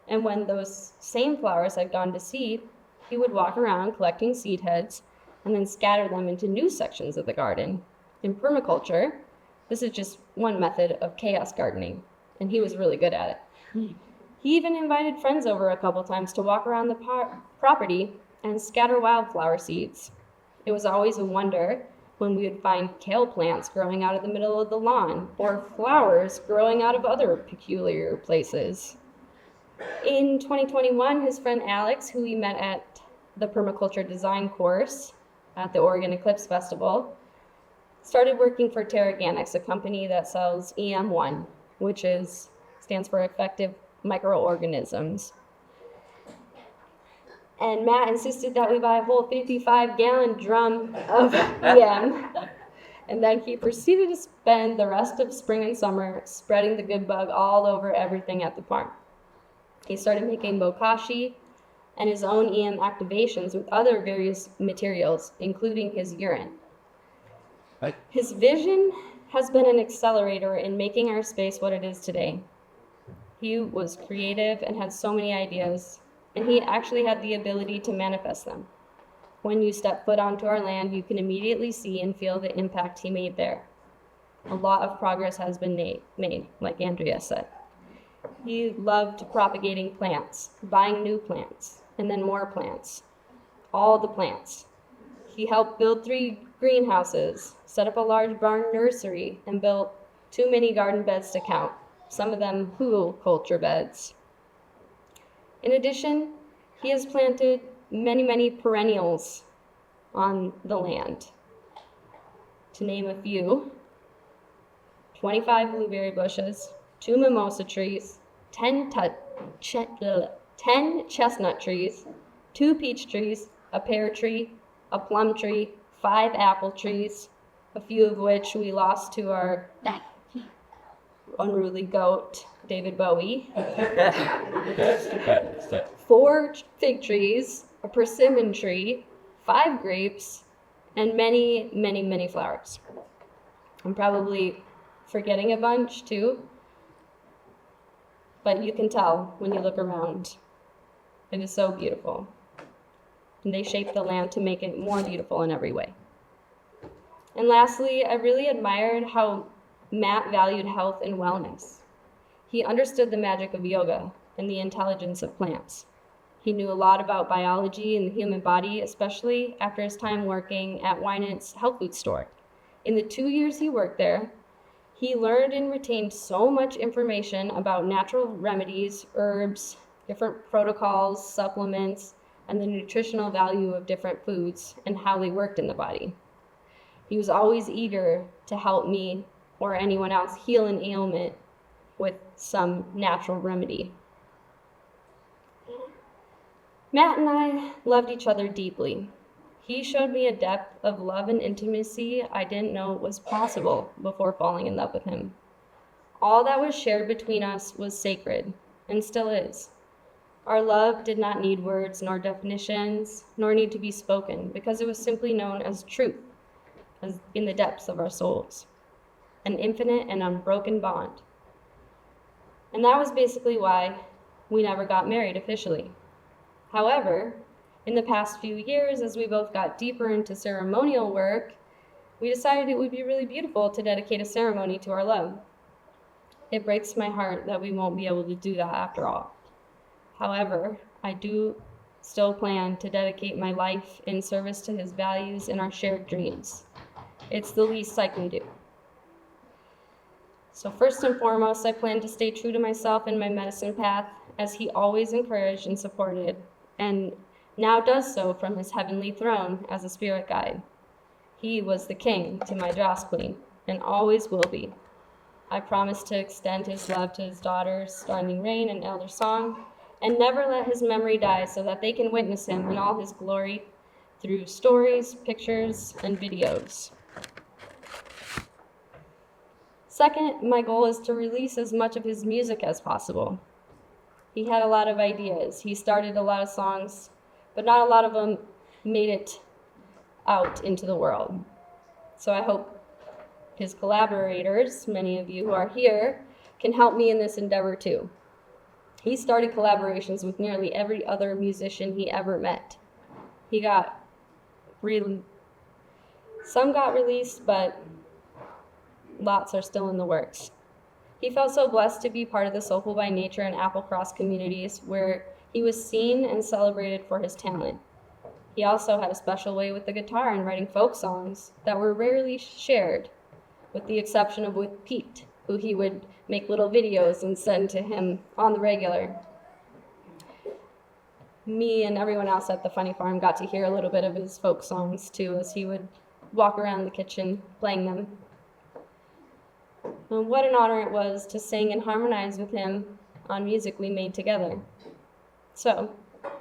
And when those same flowers had gone to seed, he would walk around collecting seed heads and then scatter them into new sections of the garden. In permaculture, this is just one method of chaos gardening, and he was really good at it. He even invited friends over a couple times to walk around the property and scatter wildflower seeds. It was always a wonder when we would find kale plants growing out of the middle of the lawn or flowers growing out of other peculiar places. In 2021, his friend Alex, who we met at the permaculture design course at the Oregon Eclipse Festival, started working for Terraganics, a company that sells EM1, which stands for Effective Microorganisms. And Matt insisted that we buy a whole 55-gallon drum of EM. And then he proceeded to spend the rest of spring and summer spreading the good bug all over everything at the farm. He started making bokashi and his own EM activations with other various materials, including his urine. His vision has been an accelerator in making our space what it is today. He was creative and had so many ideas, and he actually had the ability to manifest them. When you step foot onto our land, you can immediately see and feel the impact he made there. A lot of progress has been made, like Andrea said. He loved propagating plants, buying new plants, and then more plants, all the plants. He helped build 3 greenhouses, set up a large barn nursery, and built too many garden beds to count, some of them hugelkultur beds. In addition, he has planted many perennials on the land. To name a few, 25 blueberry bushes, 2 mimosa trees, 10 chestnut trees, 2 peach trees, a pear tree, a plum tree, 5 apple trees, a few of which we lost to our unruly goat, David Bowie. 4 fig trees, a persimmon tree, 5 grapes, and many flowers. I'm probably forgetting a bunch too, but you can tell when you look around. It is so beautiful. And they shape the land to make it more beautiful in every way. And lastly, I really admired how Matt valued health and wellness. He understood the magic of yoga and the intelligence of plants. He knew a lot about biology and the human body, especially after his time working at Wynant's health food store. In the 2 years he worked there, he learned and retained so much information about natural remedies, herbs, different protocols, supplements, and the nutritional value of different foods and how they worked in the body. He was always eager to help me or anyone else heal an ailment with some natural remedy. Matt and I loved each other deeply. He showed me a depth of love and intimacy I didn't know was possible before falling in love with him. All that was shared between us was sacred, and still is. Our love did not need words nor definitions, nor need to be spoken, because it was simply known as truth, as in the depths of our souls, an infinite and unbroken bond. And that was basically why we never got married officially. However, in the past few years, as we both got deeper into ceremonial work, we decided it would be really beautiful to dedicate a ceremony to our love. It breaks my heart that we won't be able to do that after all. However, I do still plan to dedicate my life in service to his values and our shared dreams. It's the least I can do. So first and foremost, I plan to stay true to myself and my medicine path, as he always encouraged and supported, and now does so from his heavenly throne as a spirit guide. He was the king to my Joss Queen, and always will be. I promise to extend his love to his daughters, Starling Rain and Elder Song, and never let his memory die so that they can witness him in all his glory through stories, pictures, and videos. Second, my goal is to release as much of his music as possible. He had a lot of ideas. He started a lot of songs, but not a lot of them made it out into the world. So I hope his collaborators, many of you who are here, can help me in this endeavor too. He started collaborations with nearly every other musician he ever met. Some got released, but lots are still in the works. He felt so blessed to be part of the Soulful by Nature and Applecross communities, where he was seen and celebrated for his talent. He also had a special way with the guitar in writing folk songs that were rarely shared, with the exception of with Pete, who he would make little videos and send to him on the regular. Me and everyone else at the Funny Farm got to hear a little bit of his folk songs too, as he would walk around the kitchen playing them. And what an honor it was to sing and harmonize with him on music we made together. So,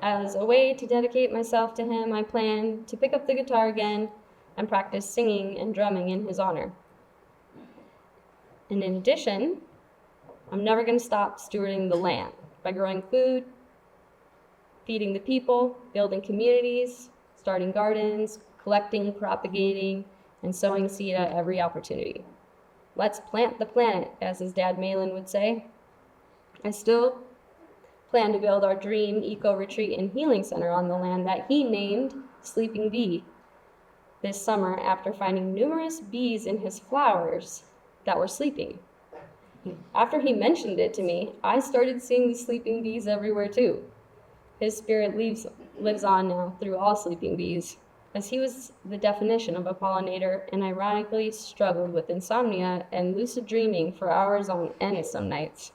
as a way to dedicate myself to him, I plan to pick up the guitar again and practice singing and drumming in his honor. And in addition, I'm never going to stop stewarding the land by growing food, feeding the people, building communities, starting gardens, collecting, propagating, and sowing seed at every opportunity. Let's plant the planet, as his dad Malin would say. I still plan to build our dream eco-retreat and healing center on the land that he named Sleeping Bee this summer after finding numerous bees in his flowers that were sleeping. After he mentioned it to me, I started seeing the sleeping bees everywhere too. His spirit lives on now through all sleeping bees, as he was the definition of a pollinator and ironically struggled with insomnia and lucid dreaming for hours on end some nights.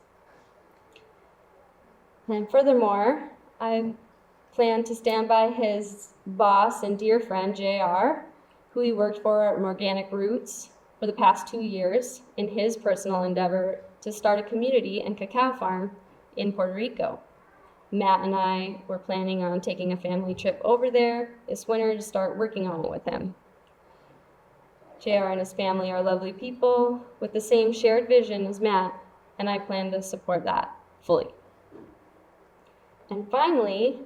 And furthermore, I plan to stand by his boss and dear friend, JR, who he worked for at Organic Roots for the past 2 years in his personal endeavor to start a community and cacao farm in Puerto Rico. Matt and I were planning on taking a family trip over there this winter to start working on it with him. JR and his family are lovely people with the same shared vision as Matt, and I plan to support that fully. And finally,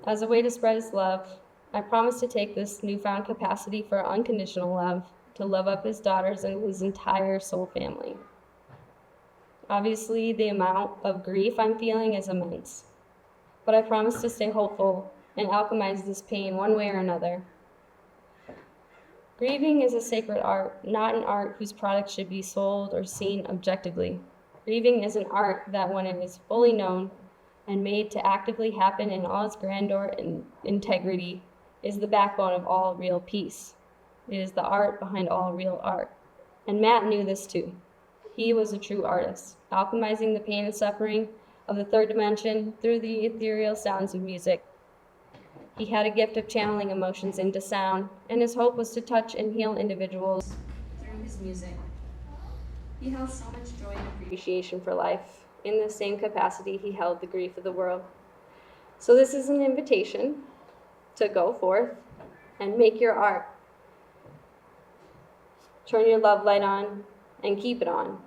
as a way to spread his love, I promise to take this newfound capacity for unconditional love to love up his daughters and his entire soul family. Obviously, the amount of grief I'm feeling is immense, but I promise to stay hopeful and alchemize this pain one way or another. Grieving is a sacred art, not an art whose product should be sold or seen objectively. Grieving is an art that, when it is fully known and made to actively happen in all its grandeur and integrity, is the backbone of all real peace. It is the art behind all real art. And Matt knew this too. He was a true artist, alchemizing the pain and suffering of the third dimension through the ethereal sounds of music. He had a gift of channeling emotions into sound, and his hope was to touch and heal individuals through his music. He held so much joy and appreciation for life, in the same capacity he held the grief of the world. So this is an invitation to go forth and make your art. Turn your love light on and keep it on,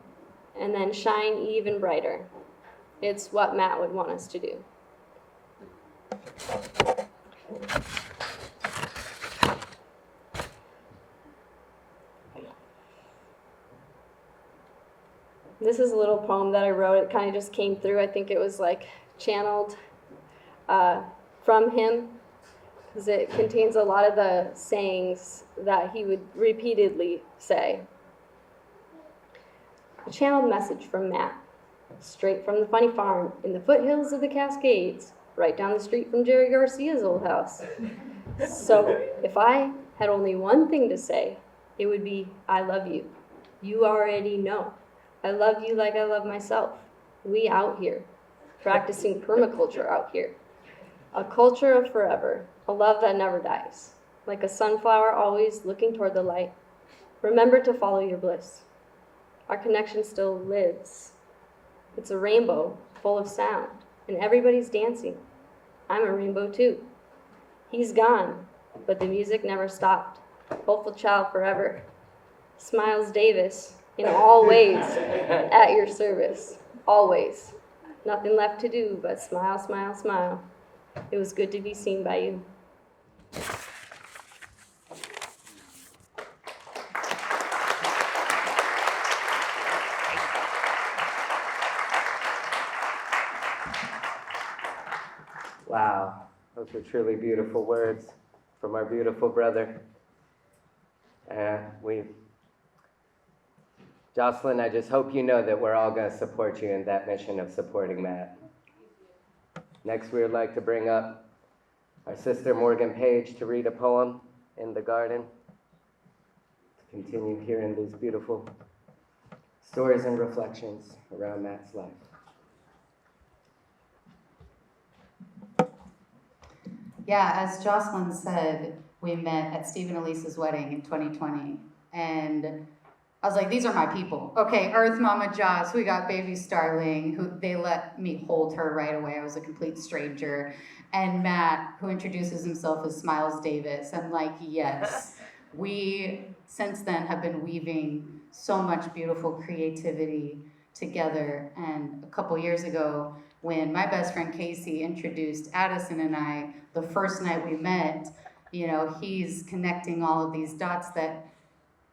and then shine even brighter. It's what Matt would want us to do. This is a little poem that I wrote. It kind of just came through. I think it was like channeled from him, because it contains a lot of the sayings that he would repeatedly say. A channeled message from Matt, straight from the Funny Farm in the foothills of the Cascades, right down the street from Jerry Garcia's old house. So if I had only one thing to say, it would be, I love you. You already know. I love you like I love myself. We out here, practicing permaculture out here. A culture of forever, a love that never dies. Like a sunflower always looking toward the light. Remember to follow your bliss. Our connection still lives. It's a rainbow full of sound, and everybody's dancing. I'm a rainbow too. He's gone, but the music never stopped. Hopeful child forever. Smiles Davis, in all ways, at your service. Always. Nothing left to do but smile, smile, smile. It was good to be seen by you. Wow, those were truly beautiful words from our beautiful brother. Jocelyn, I just hope you know that we're all going to support you in that mission of supporting Matt. Next, we would like to bring up our sister Morgan Page to read a poem in the garden. To continue hearing these beautiful stories and reflections around Matt's life. Yeah, as Jocelyn said, we met at Steve and Elisa's wedding in 2020, and I was like, these are my people. Okay, Earth Mama Joss, we got baby Starling, who they let me hold her right away. I was a complete stranger. And Matt, who introduces himself as Smiles Davis. I'm like, yes. We, since then, have been weaving so much beautiful creativity together. And a couple years ago, when my best friend Casey introduced Addison and I, the first night we met, you know, he's connecting all of these dots that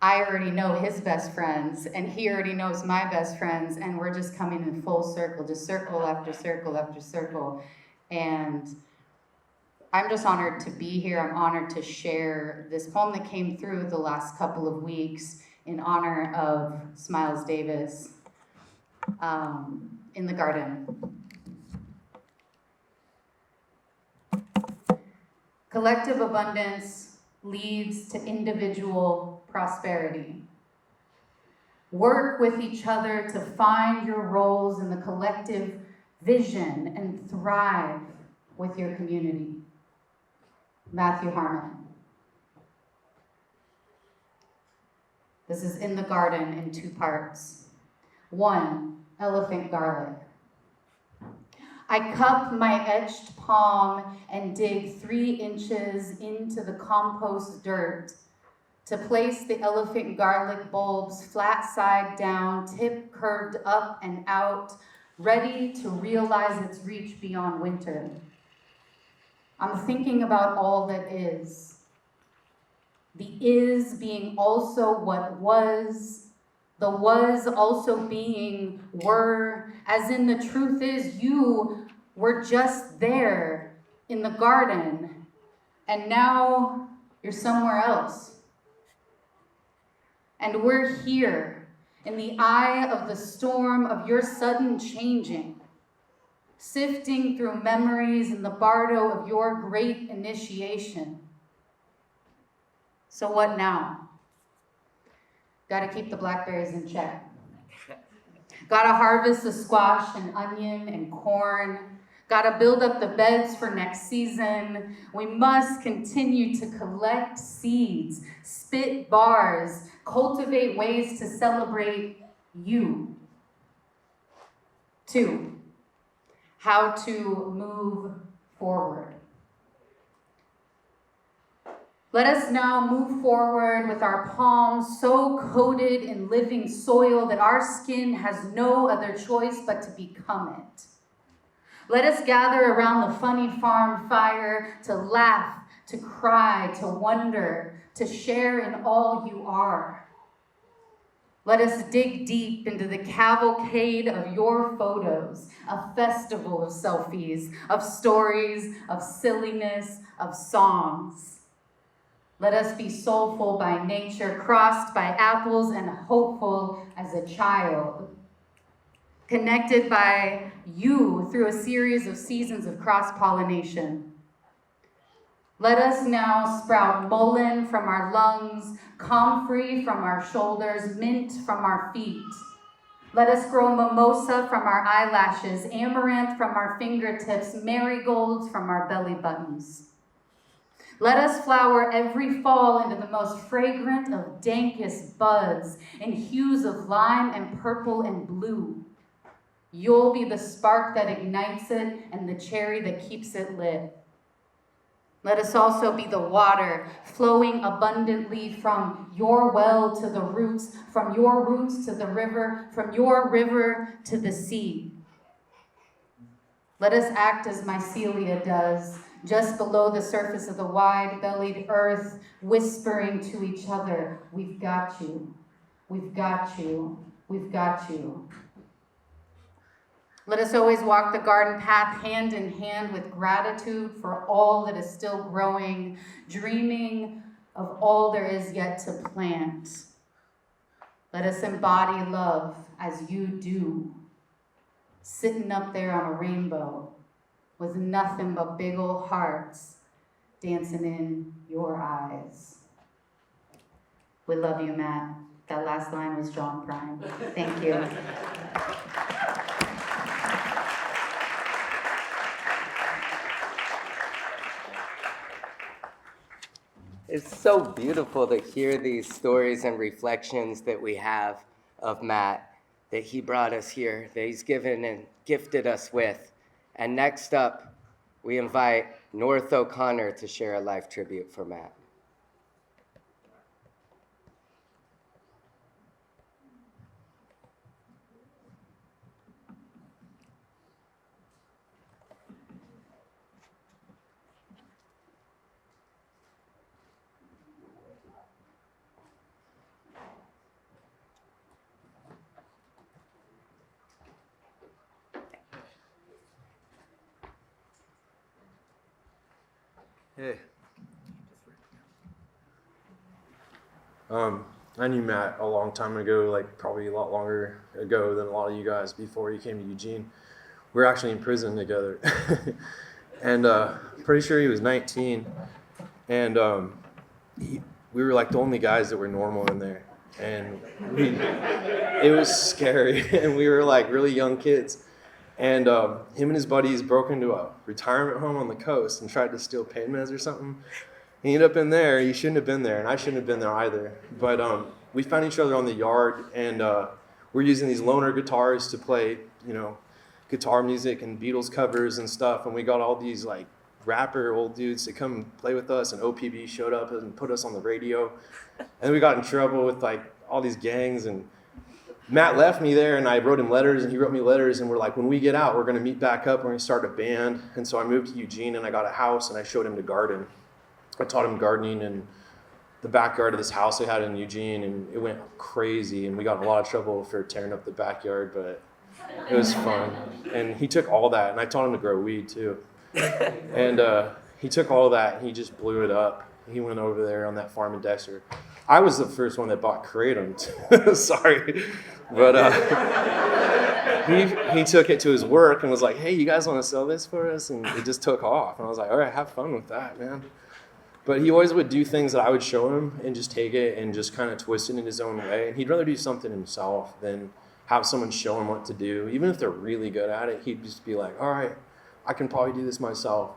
I already know his best friends, and he already knows my best friends, and we're just coming in full circle, just circle after circle after circle. And I'm just honored to be here. I'm honored to share this poem that came through the last couple of weeks in honor of Smiles Davis in the garden. Collective abundance leads to individual prosperity. Work with each other to find your roles in the collective vision and thrive with your community. Matthew Harman. This is in the garden in 2 parts. 1, elephant garlic. I cup my etched palm and dig 3 inches into the compost dirt to place the elephant garlic bulbs flat side down, tip curved up and out, ready to realize its reach beyond winter. I'm thinking about all that is. The is being also what was, the was also being were, as in the truth is you were just there in the garden, and now you're somewhere else. And we're here in the eye of the storm of your sudden changing, sifting through memories in the bardo of your great initiation. So what now? Gotta keep the blackberries in check. Gotta harvest the squash and onion and corn. Gotta build up the beds for next season. We must continue to collect seeds, spit bars, cultivate ways to celebrate you. 2, how to move forward. Let us now move forward with our palms so coated in living soil that our skin has no other choice but to become it. Let us gather around the funny farm fire to laugh, to cry, to wonder, to share in all you are. Let us dig deep into the cavalcade of your photos, a festival of selfies, of stories, of silliness, of songs. Let us be soulful by nature, crossed by apples, and hopeful as a child. Connected by you through a series of seasons of cross-pollination. Let us now sprout mullein from our lungs, comfrey from our shoulders, mint from our feet. Let us grow mimosa from our eyelashes, amaranth from our fingertips, marigolds from our belly buttons. Let us flower every fall into the most fragrant of dankest buds in hues of lime and purple and blue. You'll be the spark that ignites it and the cherry that keeps it lit. Let us also be the water flowing abundantly from your well to the roots, from your roots to the river, from your river to the sea. Let us act as mycelia does, just below the surface of the wide-bellied earth, whispering to each other, we've got you, we've got you, we've got you. Let us always walk the garden path hand in hand with gratitude for all that is still growing, dreaming of all there is yet to plant. Let us embody love as you do, sitting up there on a rainbow with nothing but big old hearts dancing in your eyes. We love you, Matt. That last line was John Prime. Thank you. It's so beautiful to hear these stories and reflections that we have of Matt, that he brought us here, that he's given and gifted us with. And next up, we invite North O'Connor to share a life tribute for Matt. Hey. I knew Matt a long time ago, like probably a lot longer ago than a lot of you guys before he came to Eugene. We were actually in prison together. And pretty sure he was 19. And we were like the only guys that were normal in there. And it was scary. And we were like really young kids. And him and his buddies broke into a retirement home on the coast and tried to steal pain meds or something. He ended up in there. He shouldn't have been there, and I shouldn't have been there either. But we found each other on the yard, and we're using these loaner guitars to play, guitar music and Beatles covers and stuff. And we got all these like rapper old dudes to come play with us, and OPB showed up and put us on the radio. And we got in trouble with like all these gangs, and Matt left me there, and I wrote him letters, and he wrote me letters, and we're like, when we get out, we're going to meet back up, we're going to start a band. And so I moved to Eugene, and I got a house, and I showed him to garden. I taught him gardening in the backyard of this house I had in Eugene, and it went crazy, and we got in a lot of trouble for tearing up the backyard, but it was fun. And he took all that, and I taught him to grow weed, too. And he took all that, and he just blew it up. He went over there on that farm in Dexter. I was the first one that bought Kratom. Sorry. But he took it to his work and was like, hey, you guys want to sell this for us? And it just took off. And I was like, all right, have fun with that, man. But he always would do things that I would show him and just take it and just kind of twist it in his own way. And he'd rather do something himself than have someone show him what to do. Even if they're really good at it, he'd just be like, all right, I can probably do this myself.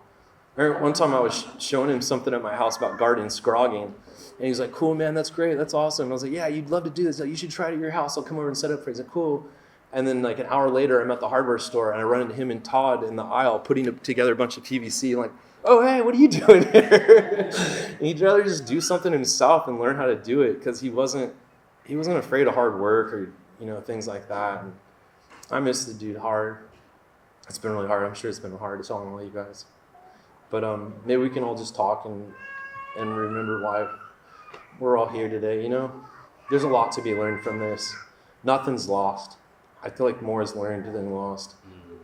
One time I was showing him something at my house about gardening, scrogging. And he's like, cool, man, that's great, that's awesome. And I was like, yeah, you'd love to do this. You should try it at your house. I'll come over and set up for you. He's like, cool. And then like an hour later, I'm at the hardware store, and I run into him and Todd in the aisle putting together a bunch of PVC. I'm like, oh, hey, what are you doing here? And he'd rather just do something himself and learn how to do it, because he wasn't afraid of hard work or things like that. And I miss the dude hard. It's been really hard. I'm sure it's been hard. It's all you guys. But maybe we can all just talk and remember why we're all here today, There's a lot to be learned from this. Nothing's lost. I feel like more is learned than lost.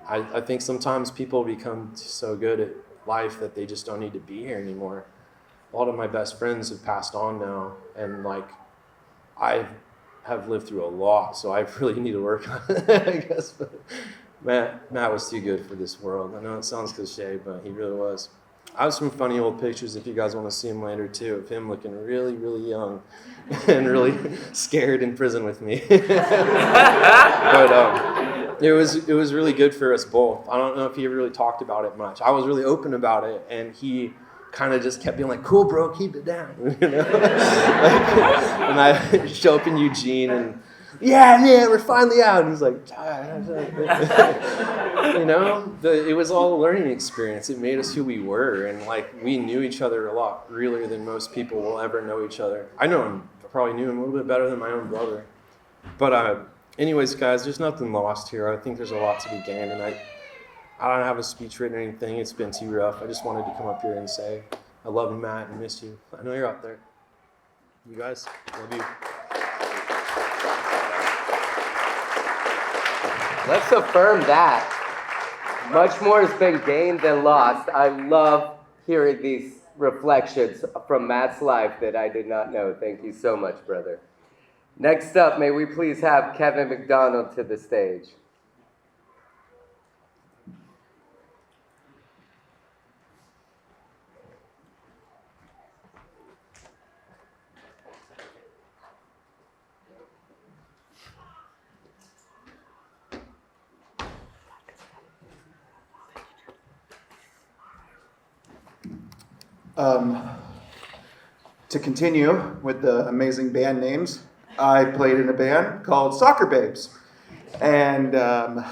I think sometimes people become so good at life that they just don't need to be here anymore. A lot of my best friends have passed on now, and like I have lived through a lot, so I really need to work on it, I guess. But Matt was too good for this world. I know it sounds cliche, but he really was. I have some funny old pictures if you guys want to see them later too, of him looking really, really young and really scared in prison with me. But it was really good for us both. I don't know if he ever really talked about it much. I was really open about it, and he kind of just kept being like, "Cool, bro, keep it down." And I show up in Eugene and, "Yeah, we're finally out." And he's like, it was all a learning experience. It made us who we were, and like we knew each other a lot realer than most people will ever know each other. I know him, probably knew him a little bit better than my own brother. But anyways, guys, there's nothing lost here. I think there's a lot to be gained, and I don't have a speech written or anything. It's been too rough. I just wanted to come up here and say I love you, Matt, and miss you. I know you're out there. You guys, love you. Let's affirm that. Much more has been gained than lost. I love hearing these reflections from Matt's life that I did not know. Thank you so much, brother. Next up, may we please have Kevin McDonald to the stage. To continue with the amazing band names, I played in a band called Soccer Babes. And, a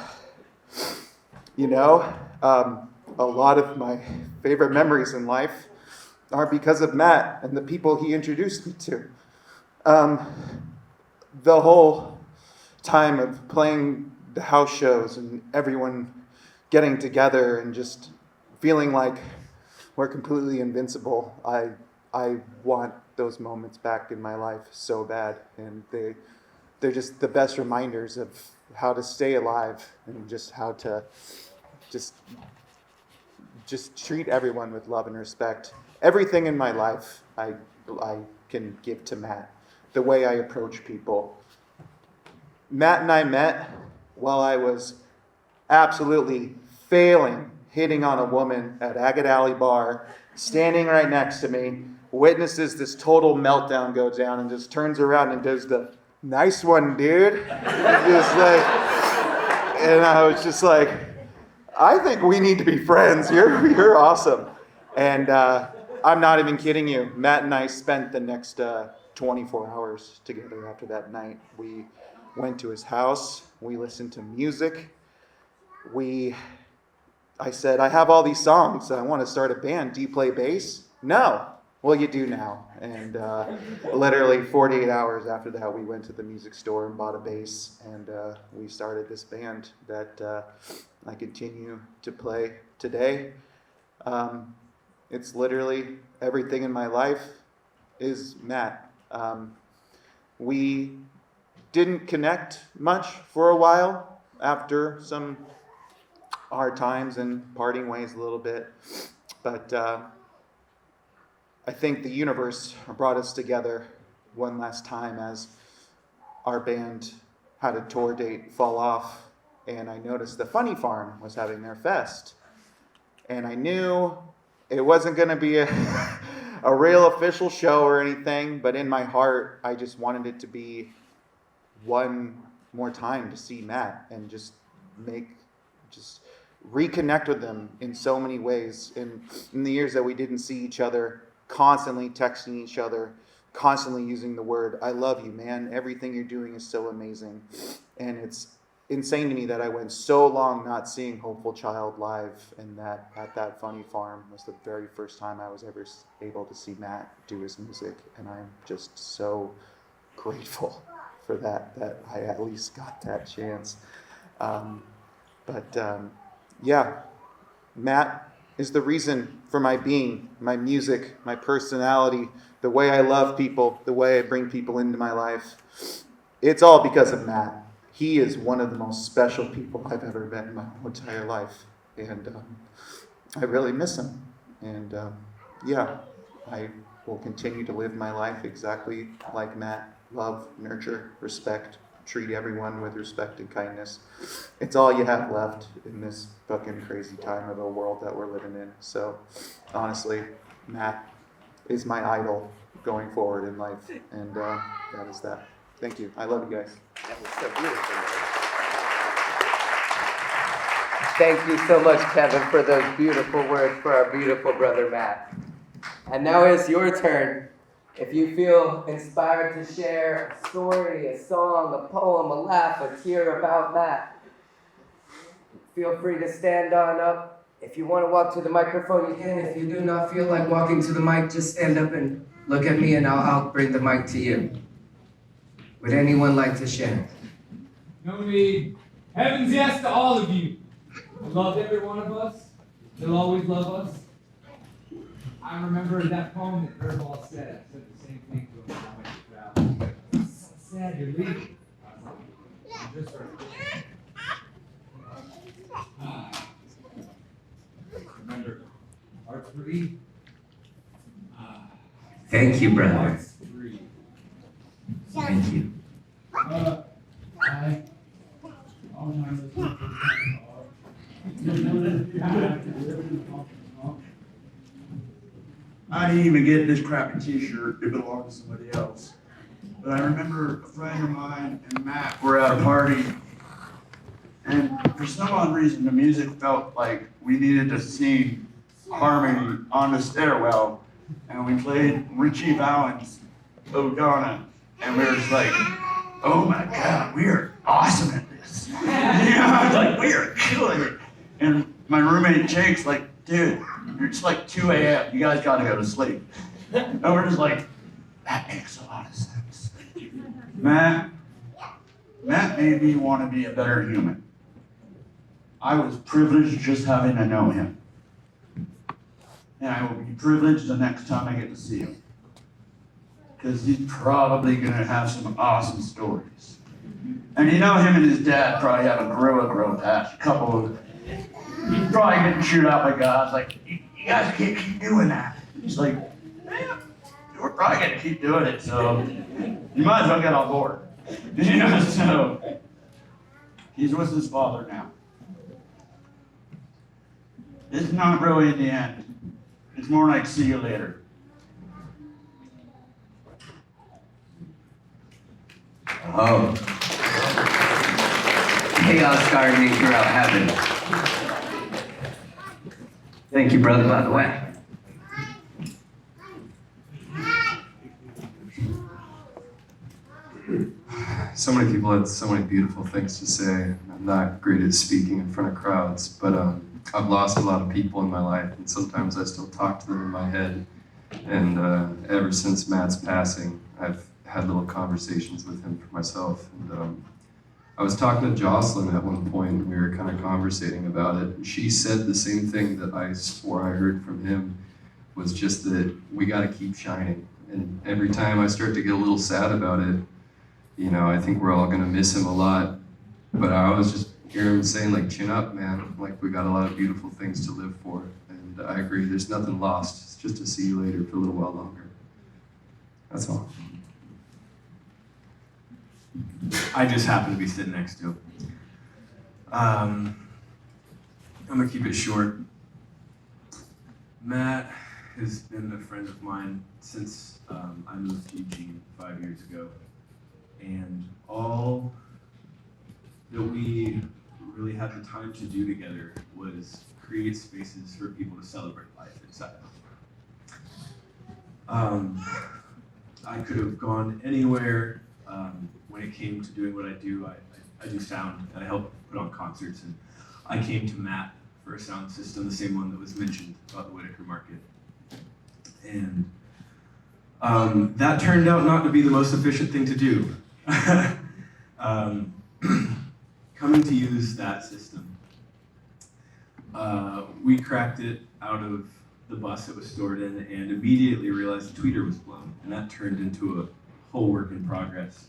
lot of my favorite memories in life are because of Matt and the people he introduced me to. The whole time of playing the house shows and everyone getting together and just feeling like we're completely invincible. I want those moments back in my life so bad, and they're just the best reminders of how to stay alive and just how to just treat everyone with love and respect. Everything in my life I can give to Matt. The way I approach people. Matt and I met while I was absolutely failing, hitting on a woman at Agate Alley Bar, standing right next to me, witnesses this total meltdown go down and just turns around and does the "nice one, dude." And I was just like, I think we need to be friends. You're awesome. And I'm not even kidding you. Matt and I spent the next 24 hours together after that night. We went to his house. We listened to music. I said, I have all these songs. I want to start a band. Do you play bass? No. Well, you do now. And literally 48 hours after that, we went to the music store and bought a bass. And we started this band that I continue to play today. It's literally everything in my life is Matt. We didn't connect much for a while after some hard times and parting ways a little bit. But I think the universe brought us together one last time as our band had a tour date fall off, and I noticed the Funny Farm was having their fest. And I knew it wasn't going to be a real official show or anything, but in my heart, I just wanted it to be one more time to see Matt and just reconnect with them in so many ways. In the years that we didn't see each other, constantly texting each other, constantly using the word, I love you, man. Everything you're doing is so amazing. And it's insane to me that I went so long not seeing Hopeful Child live, and that at that Funny Farm was the very first time I was ever able to see Matt do his music. And I'm just so grateful for that I at least got that chance. Yeah, Matt is the reason for my being, my music, my personality, the way I love people, the way I bring people into my life. It's all because of Matt. He is one of the most special people I've ever met in my whole entire life. And I really miss him. And I will continue to live my life exactly like Matt. Love, nurture, respect, treat everyone with respect and kindness. It's all you have left in this fucking crazy time of a world that we're living in. So honestly, Matt is my idol going forward in life, and that is that. Thank you. I love you guys. That was so beautiful, man. Thank you so much, Kevin, for those beautiful words for our beautiful brother Matt. And now it's your turn. If you feel inspired to share a story, a song, a poem, a laugh, a tear about Matt, feel free to stand on up. If you want to walk to the microphone, you can. If you do not feel like walking to the mic, just stand up and look at me and I'll bring the mic to you. Would anyone like to share? No need. Heaven's yes to all of you. I love every one of us. They'll always love us. I remember that poem that Curveball said. I said the same thing to him when I went to travel. It's so sad you're leaving. I'm just remember, hearts breathe. Thank you, brother. Hearts breathe. Thank you. I didn't even get this crappy t-shirt. It belonged to somebody else. But I remember a friend of mine and Matt were at a party, and for some odd reason the music felt like we needed to sing Harmony on the stairwell, and we played Richie Valens' O'Donna, and we were just like, oh my God, we are awesome at this. You know, I was like, we are killing it. And my roommate Jake's like, dude, it's like 2 a.m. You guys gotta go to sleep. And we're just like, that makes a lot of sense. Matt made me want to be a better human. I was privileged just having to know him. And I will be privileged the next time I get to see him. Because he's probably gonna have some awesome stories. And you know, him and his dad probably have a gorilla grow patch, a couple of, he's probably getting chewed out by God. Like, you guys can't keep doing that. He's like, man, we're probably gonna keep doing it, so you might as well get on board. You know, so he's with his father now. It's not really the end. It's more like see you later. Oh. Chaos gardening throughout heaven. Thank you, brother, by the way. So many people had so many beautiful things to say. I'm not great at speaking in front of crowds, but I've lost a lot of people in my life, and sometimes I still talk to them in my head. And ever since Matt's passing, I've had little conversations with him for myself. And I was talking to Jocelyn at one point, and we were kind of conversating about it. And she said the same thing that I swore I heard from him, was just that we got to keep shining. And every time I start to get a little sad about it, you know, I think we're all gonna miss him a lot. But I always just hear him saying, like, chin up, man. Like, we got a lot of beautiful things to live for. And I agree, there's nothing lost. It's just to see you later for a little while longer. That's all. I just happen to be sitting next to him. I'm gonna keep it short. Matt has been a friend of mine since I moved to Eugene 5 years ago. And all that we really had the time to do together was create spaces for people to celebrate life inside of. I could have gone anywhere when it came to doing what I do. I do sound, and I help put on concerts, and I came to Matt for a sound system, the same one that was mentioned about the Whitaker Market. And that turned out not to be the most efficient thing to do. Coming to use that system, we cracked it out of the bus it was stored in and immediately realized the tweeter was blown, and that turned into a whole work in progress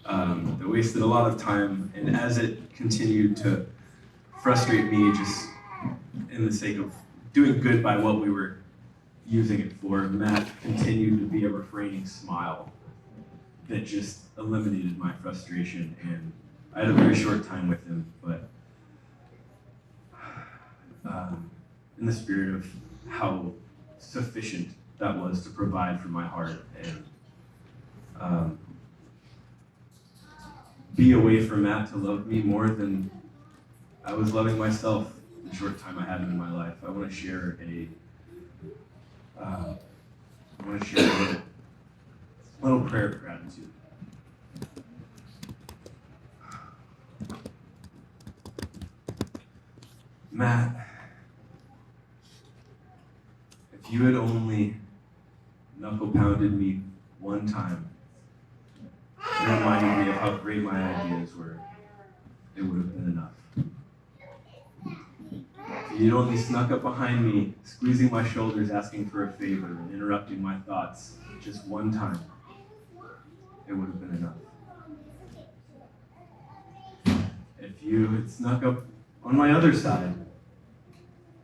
that wasted a lot of time. And as it continued to frustrate me, just in the sake of doing good by what we were using it for, Matt continued to be a refraining smile that just eliminated my frustration. And I had a very short time with him, but in the spirit of how sufficient that was to provide for my heart and be away from Matt to love me more than I was loving myself the short time I had him in my life. I want to share a little prayer of gratitude. Matt, if you had only knuckle pounded me one time and reminded me of how great my ideas were, it would have been enough. If you'd only snuck up behind me, squeezing my shoulders, asking for a favor, and interrupting my thoughts just one time, it would have been enough. If you had snuck up on my other side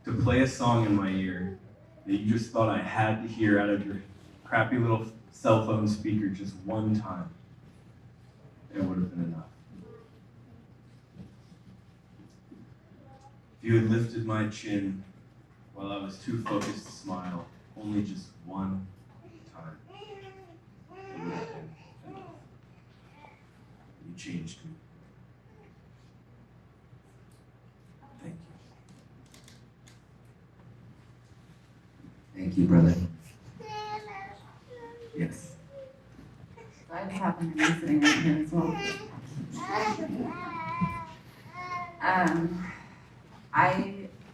to play a song in my ear that you just thought I had to hear out of your crappy little cell phone speaker just one time, it would have been enough. If you had lifted my chin while I was too focused to smile, only just one time, it would have been enough. You changed me. Thank you. Thank you, brother. Yes. I just happen to be sitting right here as well.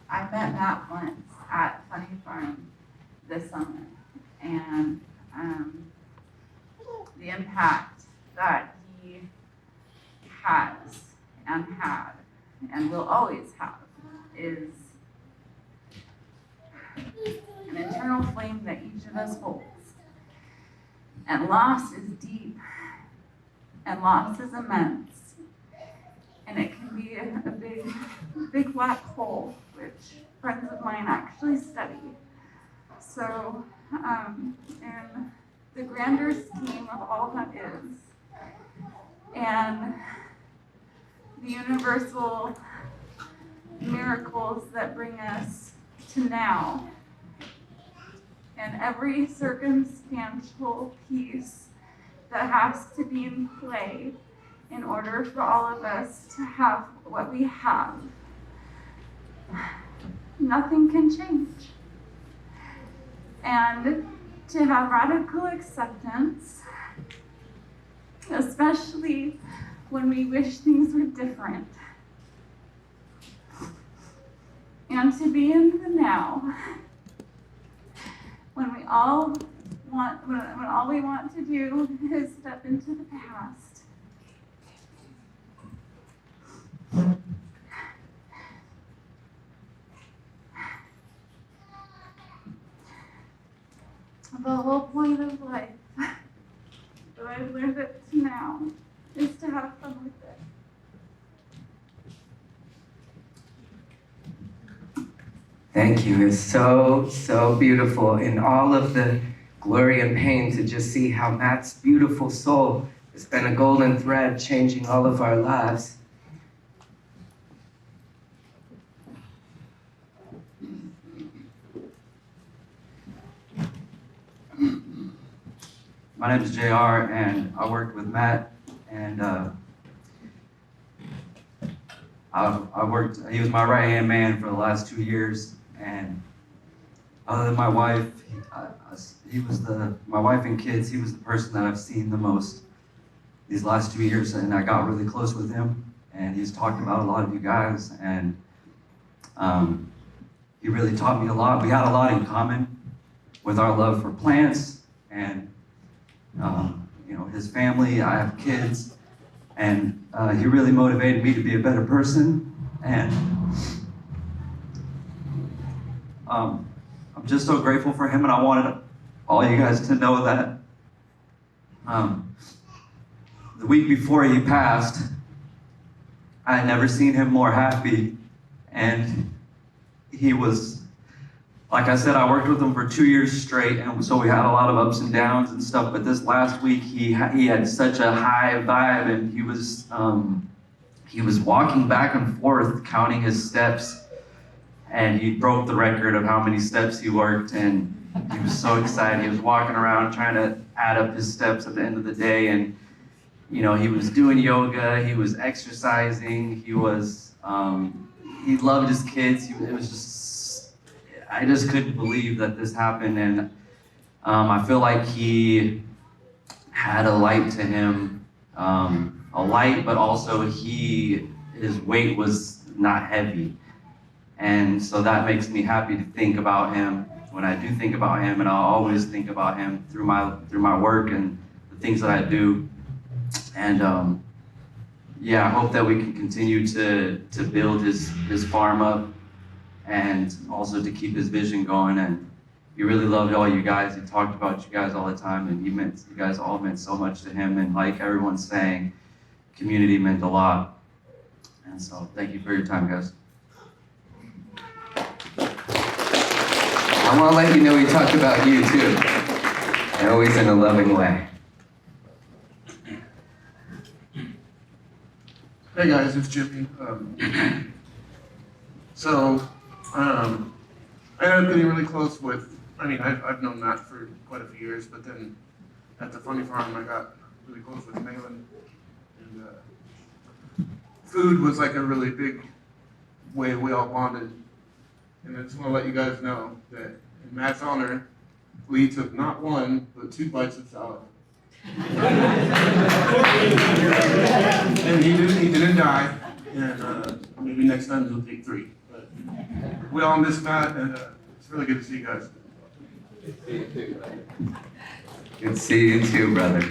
I met Matt once at Funny Farm this summer, and the impact that he has and had and will always have is an internal flame that each of us holds. And loss is deep, and loss is immense, and it can be a big black hole, which friends of mine actually study. So, in the grander scheme of all that is, and the universal miracles that bring us to now, and every circumstantial piece that has to be in play in order for all of us to have what we have, nothing can change. And to have radical acceptance, especially when we wish things were different, and to be in the now, when all we want to do is step into the past. The whole point of life that I've learned up to now is to have fun with it. Thank you. It's so, so beautiful in all of the glory and pain to just see how Matt's beautiful soul has been a golden thread changing all of our lives. My name is JR, and I worked with Matt, and he was my right-hand man for the last 2 years, and other than my wife, my wife and kids, he was the person that I've seen the most these last 2 years, and I got really close with him, and he's talked about a lot of you guys, and he really taught me a lot. We had a lot in common with our love for plants, and his family. I have kids, and he really motivated me to be a better person, and I'm just so grateful for him, and I wanted all you guys to know that the week before he passed, I had never seen him more happy, and he was like I said, I worked with him for 2 years straight, and so we had a lot of ups and downs and stuff. But this last week, he had such a high vibe, and he was walking back and forth, counting his steps, and he broke the record of how many steps he worked, and he was so excited. He was walking around trying to add up his steps at the end of the day, and you know, he was doing yoga, he was exercising, he loved his kids. It was just, I just couldn't believe that this happened, and I feel like he had a light to him, a light, but also his weight was not heavy. And so that makes me happy to think about him when I do think about him, and I'll always think about him through my work and the things that I do. And yeah, I hope that we can continue to build his farm up and also to keep his vision going. And he really loved all you guys. He talked about you guys all the time, and you guys all meant so much to him. And like everyone's saying, community meant a lot. And so thank you for your time, guys. I want to let you know he talked about you too, and always in a loving way. Hey guys, it's Jimmy. I ended up getting really close with, I've known Matt for quite a few years, but then at the Funny Farm I got really close with Malin. And food was like a really big way we all bonded. And I just want to let you guys know that in Matt's honor, we took not one, but 2 bites of salad. And he didn't die, and maybe next time he'll take 3. But we all miss Matt, and it's really good to see you guys. Good to see you too, brother.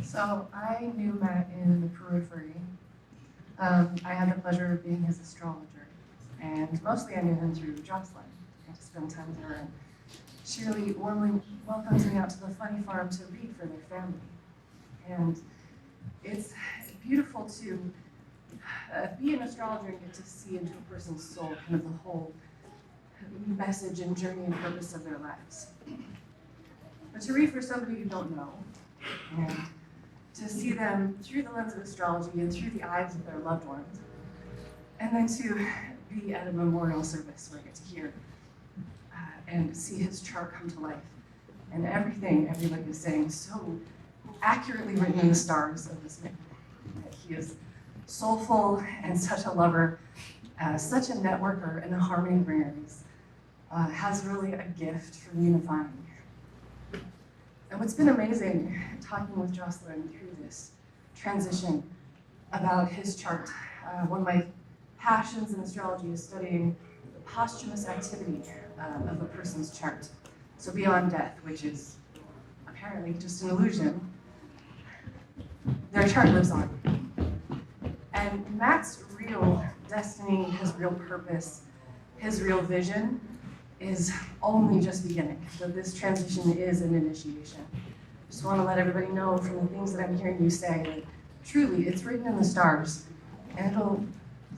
So I knew Matt in the periphery. I had the pleasure of being his astrologer, and mostly I knew him through Jocelyn. I got to spend time with her, and she really warmly welcomed me out to the Funny Farm to read for their family. And it's beautiful to be an astrologer and get to see into a person's soul kind of the whole message and journey and purpose of their lives. But to read for somebody you don't know, and to see them through the lens of astrology and through the eyes of their loved ones, and then to be at a memorial service where I get to hear and see his chart come to life, and everything everybody is saying so accurately written in the stars of this man. That he is soulful and such a lover, such a networker and a harmony bringer. Has really a gift for unifying. And what's been amazing talking with Jocelyn through this transition about his chart, one of my passions in astrology is studying the posthumous activity of a person's chart. So beyond death, which is apparently just an illusion, their chart lives on. And Matt's real destiny, his real purpose, his real vision is only just beginning. So this transition is an initiation. Just want to let everybody know from the things that I'm hearing you say that truly it's written in the stars, and it'll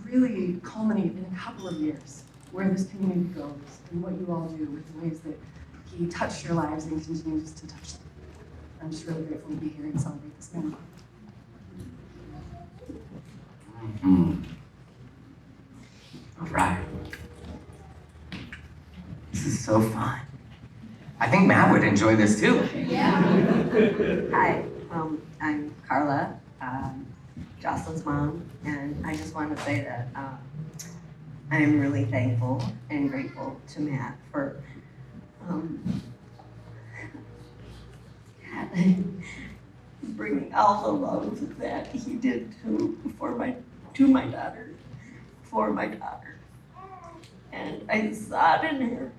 really culminate in a couple of years where this community goes and what you all do with the ways that he touched your lives and continues to touch them. I'm just really grateful to be here and celebrate this man. All right. This is so fun. I think Matt would enjoy this too. Hi, I'm Carla, Jocelyn's mom, and I just want to say that I am really thankful and grateful to Matt for bringing all the love that he did to my daughter, for my daughter. And I saw it in her.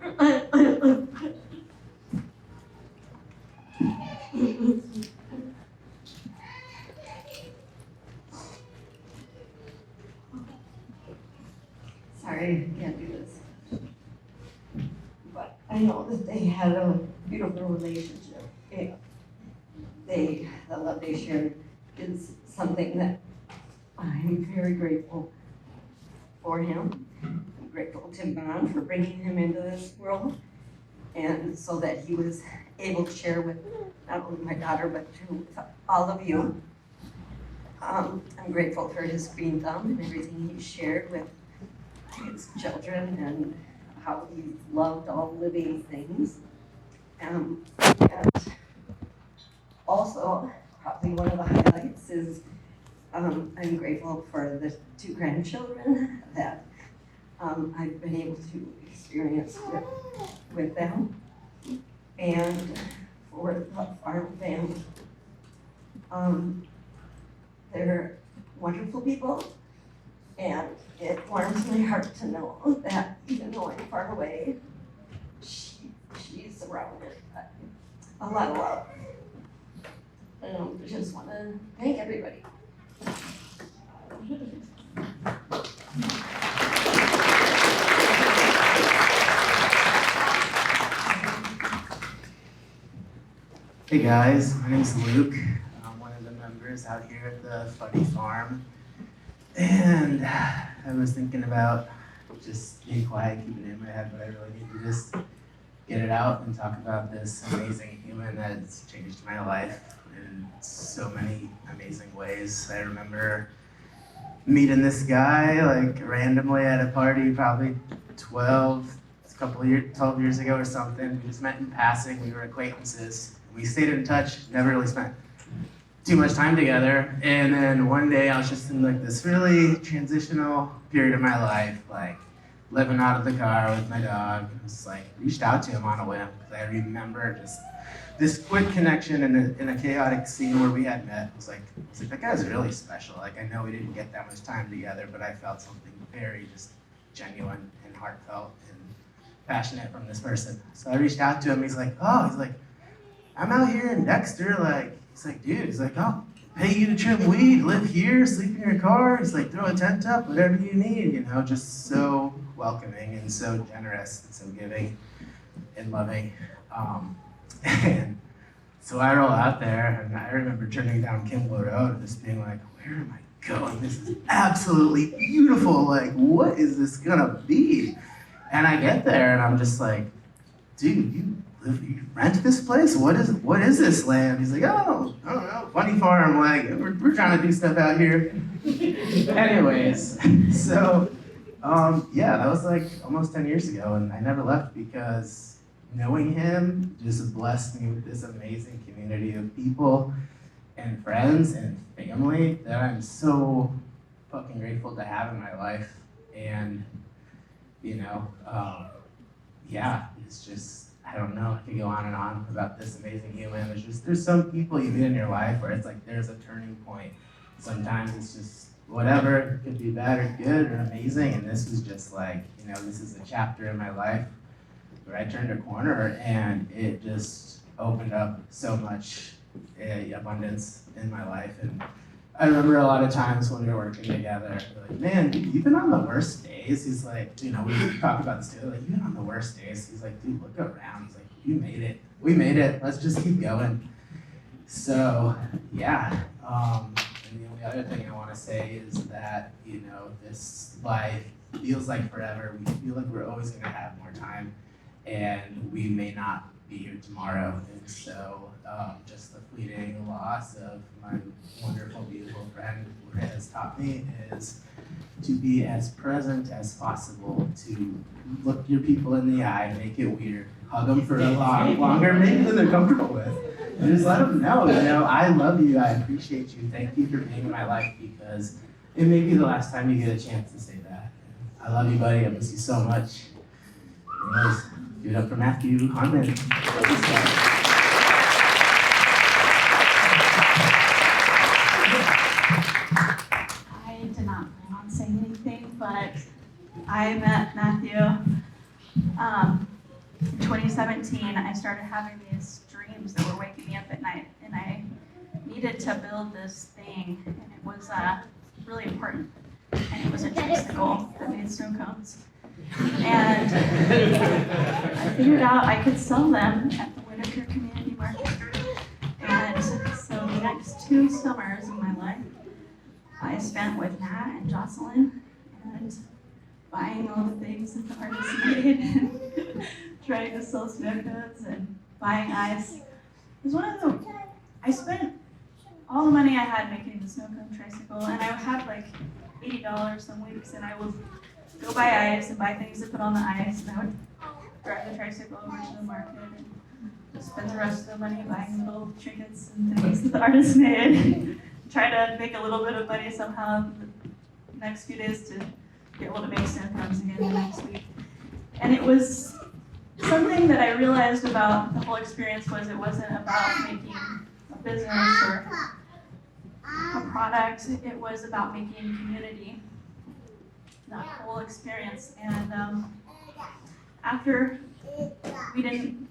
Sorry, I can't do this. But I know that they had a beautiful relationship. The love they shared is something that I'm very grateful for him. I'm grateful to God for bringing him into this world, and so that he was able to share with not only my daughter, but with all of you. I'm grateful for his green thumb and everything he shared with his children and how he loved all living things. And also, probably one of the highlights is I'm grateful for the 2 grandchildren that I've been able to experience with them, and for the farm family. They're wonderful people, and it warms my heart to know that even though I'm far away, she's around it. A lot of love. I just want to thank everybody. Hey guys, my name's Luke. I'm one of the members out here at the Funny Farm. And I was thinking about just being quiet, keeping it in my head, but I really need to just get it out and talk about this amazing human that's changed my life in so many amazing ways. I remember meeting this guy like randomly at a party, probably 12 years ago or something. We just met in passing, we were acquaintances. We stayed in touch, never really spent too much time together. And then one day I was just in like this really transitional period of my life, like living out of the car with my dog. I was like, reached out to him on a whim, because I remember just this quick connection in a chaotic scene where we had met. I was like, that guy's really special. Like, I know we didn't get that much time together, but I felt something very just genuine and heartfelt and passionate from this person. So I reached out to him. He's like, I'm out here in Dexter. Like, he's like, dude, he's like, I'll pay you to trim weed, live here, sleep in your car. He's like, throw a tent up, whatever you need, you know, just so welcoming and so generous and so giving and loving. And so I roll out there, and I remember turning down Kimball Road and just being like, where am I going? This is absolutely beautiful. Like, what is this gonna be? And I get there, and I'm just like, dude, you rent this place? What is this land? He's like, oh, I don't know, Funny Farm. Like, we're trying to do stuff out here. Anyways, so yeah, that was like almost 10 years ago, and I never left because knowing him just blessed me with this amazing community of people and friends and family that I'm so fucking grateful to have in my life. And you know, yeah, it's just, I don't know, I could go on and on about this amazing human. There's some people you meet in your life where it's like there's a turning point. Sometimes it's just whatever, it could be bad or good or amazing, and this was just like, you know, this is a chapter in my life where I turned a corner and it just opened up so much abundance in my life. And I remember a lot of times when we were working together, like, man, dude, you've been on the worst days. He's like, you know, we talk about this together, like, you've been on the worst days. He's like, dude, look around. He's like, you made it. We made it. Let's just keep going. So, yeah. And the only other thing I want to say is that, you know, this life feels like forever. We feel like we're always going to have more time, and we may not be here tomorrow. And so just the fleeting loss of my wonderful, beautiful friend, what it has taught me is to be as present as possible, to look your people in the eye, make it weird, hug them for a lot longer, maybe than they're comfortable with. And just let them know, you know, I love you, I appreciate you, thank you for being in my life, because it may be the last time you get a chance to say that. I love you, buddy, I miss you so much. Anyways, give it up for Matthew Harman. I did not plan on saying anything, but I met Matthew in 2017. I started having these dreams that were waking me up at night, and I needed to build this thing, and it was really important. And it was a tricycle that made snow cones. And I figured out I could sell them at the Whitaker Community Market. And so the next 2 summers of my life, I spent with Matt and Jocelyn, and buying all the things that the artists made and trying to sell snow cones and buying ice. It was one of the, I spent all the money I had making the snow cone tricycle, and I had like $80 some weeks, and I would go buy ice and buy things to put on the ice, and I would drive the tricycle over to the market and spend the rest of the money buying little trinkets and things that the artist made. Try to make a little bit of money somehow the next few days to be able to make snow cones again the next week. And it was something that I realized about the whole experience was it wasn't about making a business or a product, it was about making community, that whole experience. And after we didn't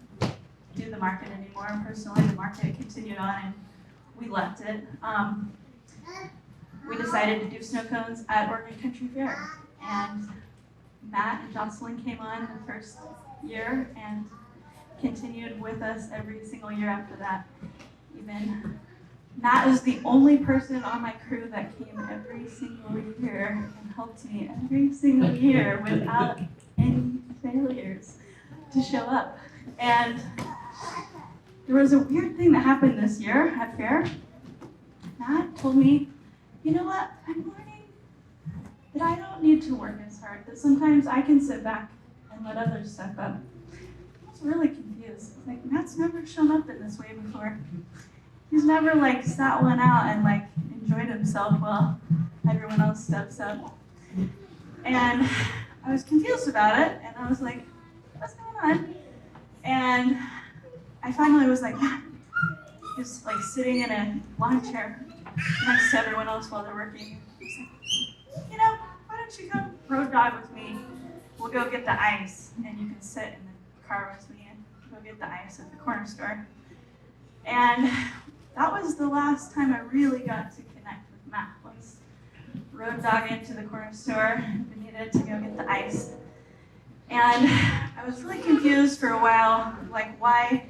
do the market anymore, personally the market continued on and we left it, we decided to do snow cones at Oregon Country Fair. And Matt and Jocelyn came on the first year and continued with us every single year after that. Even Matt is the only person on my crew that came every single year and helped me every single year without any failures to show up. And there was a weird thing that happened this year at fair. Matt told me, you know what, I'm learning that I don't need to work as hard, that sometimes I can sit back and let others step up. I was really confused. Like, Matt's never shown up in this way before. He's never like sat one out and like enjoyed himself while everyone else steps up. And I was confused about it, and I was like, what's going on? And I finally was like, Matt, he was like sitting in a lawn chair next to everyone else while they're working. He's like, you know, why don't you come road dog with me? We'll go get the ice, and you can sit in the car with me and go get the ice at the corner store. And that was the last time I really got to connect with Matt, was road dogging to the corner store. We needed to go get the ice. And I was really confused for a while, like why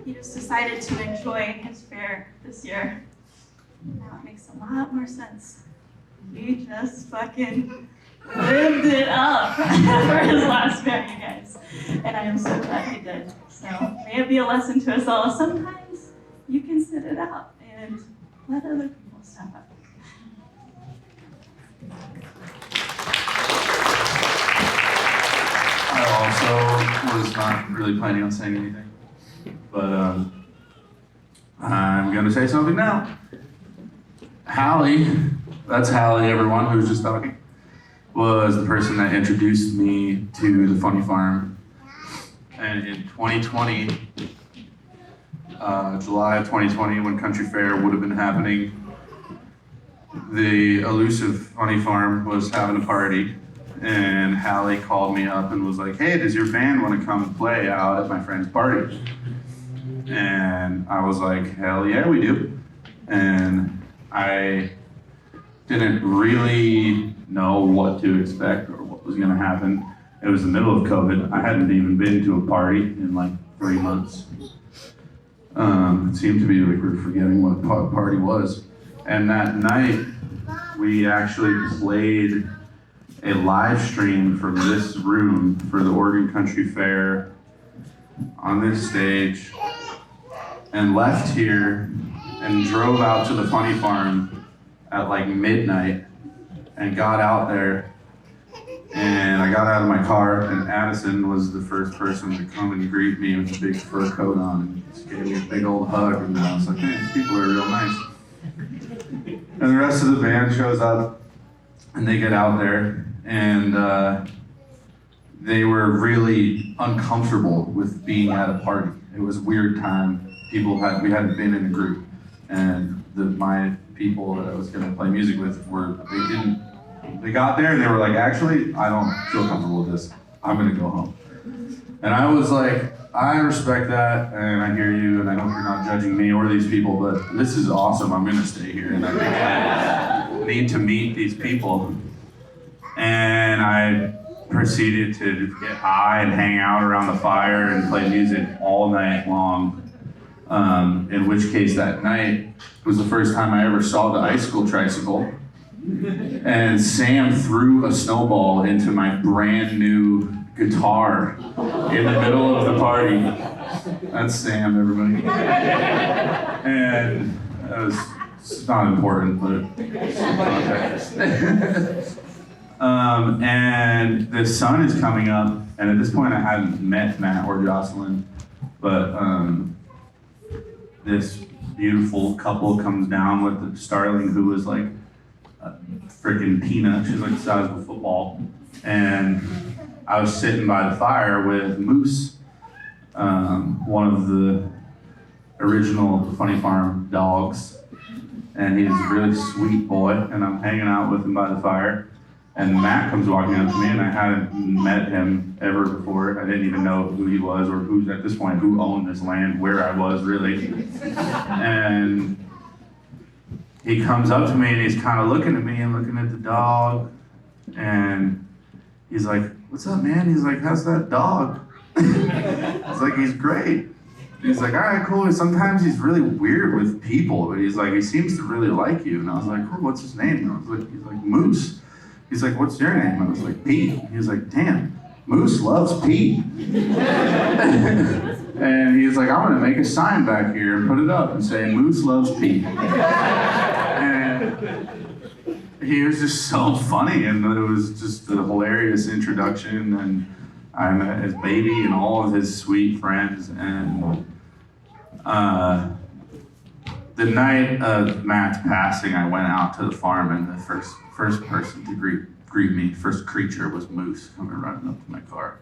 he just decided to enjoy his fair this year. Now it makes a lot more sense. He just fucking lived it up for his last fair, you guys. And I am so glad he did. So may it be a lesson to us all. Sometimes you can sit it out and let other people step up. I also was not really planning on saying anything, but I'm going to say something now. Hallie, that's Hallie, everyone who was just talking, was the person that introduced me to the Funny Farm. And in 2020, July of 2020, when Country Fair would have been happening, the elusive Funny Farm was having a party, and Hallie called me up and was like, hey, does your band want to come play out at my friend's party? And I was like, hell yeah, we do. And I didn't really know what to expect or what was gonna happen. It was the middle of COVID. I hadn't even been to a party in like 3 months. It seemed to be like we were forgetting what a party was. And that night, we actually played a live stream from this room for the Oregon Country Fair on this stage, and left here and drove out to the Funny Farm at like midnight and got out there. And I got out of my car, and Addison was the first person to come and greet me with a big fur coat on, and just gave me a big old hug, and I was like, hey, these people are real nice. And the rest of the band shows up, and they get out there, and they were really uncomfortable with being at a party. It was a weird time. We hadn't been in a group, and my people that I was gonna play music with they got there and they were like, actually, I don't feel comfortable with this. I'm gonna go home. And I was like, I respect that, and I hear you, and I hope you're not judging me or these people, but this is awesome. I'm gonna stay here, and I think I need to meet these people. And I proceeded to get high and hang out around the fire and play music all night long. In which case that night was the first time I ever saw the ice school tricycle. And Sam threw a snowball into my brand new guitar in the middle of the party. That's Sam, everybody. And it's not important, but it's context. And the sun is coming up, and at this point I hadn't met Matt or Jocelyn, but this beautiful couple comes down with the starling who was like a freaking peanut. She's like the size of a football. And I was sitting by the fire with Moose, one of the original Funny Farm dogs. And he's a really sweet boy, and I'm hanging out with him by the fire. And Matt comes walking up to me, and I hadn't met him ever before. I didn't even know who he was or who, at this point, who owned this land, where I was really. And he comes up to me, and he's kind of looking at me and looking at the dog. And he's like, "What's up, man?" He's like, "How's that dog?" I was like, "He's great." He's like, "All right, cool. Sometimes he's really weird with people, but he's like, he seems to really like you." And I was like, "Cool, what's his name?" And I was like, he's like, "Moose." He's like, "What's your name?" I was like, "Pete." He was like, "Damn, Moose loves Pete." And he's like, "I'm gonna make a sign back here and put it up and say, Moose loves Pete." And he was just so funny, and it was just a hilarious introduction, and I met his baby and all of his sweet friends, and the night of Matt's passing, I went out to the farm, and the first person to greet me, first creature, was Moose coming running up to my car.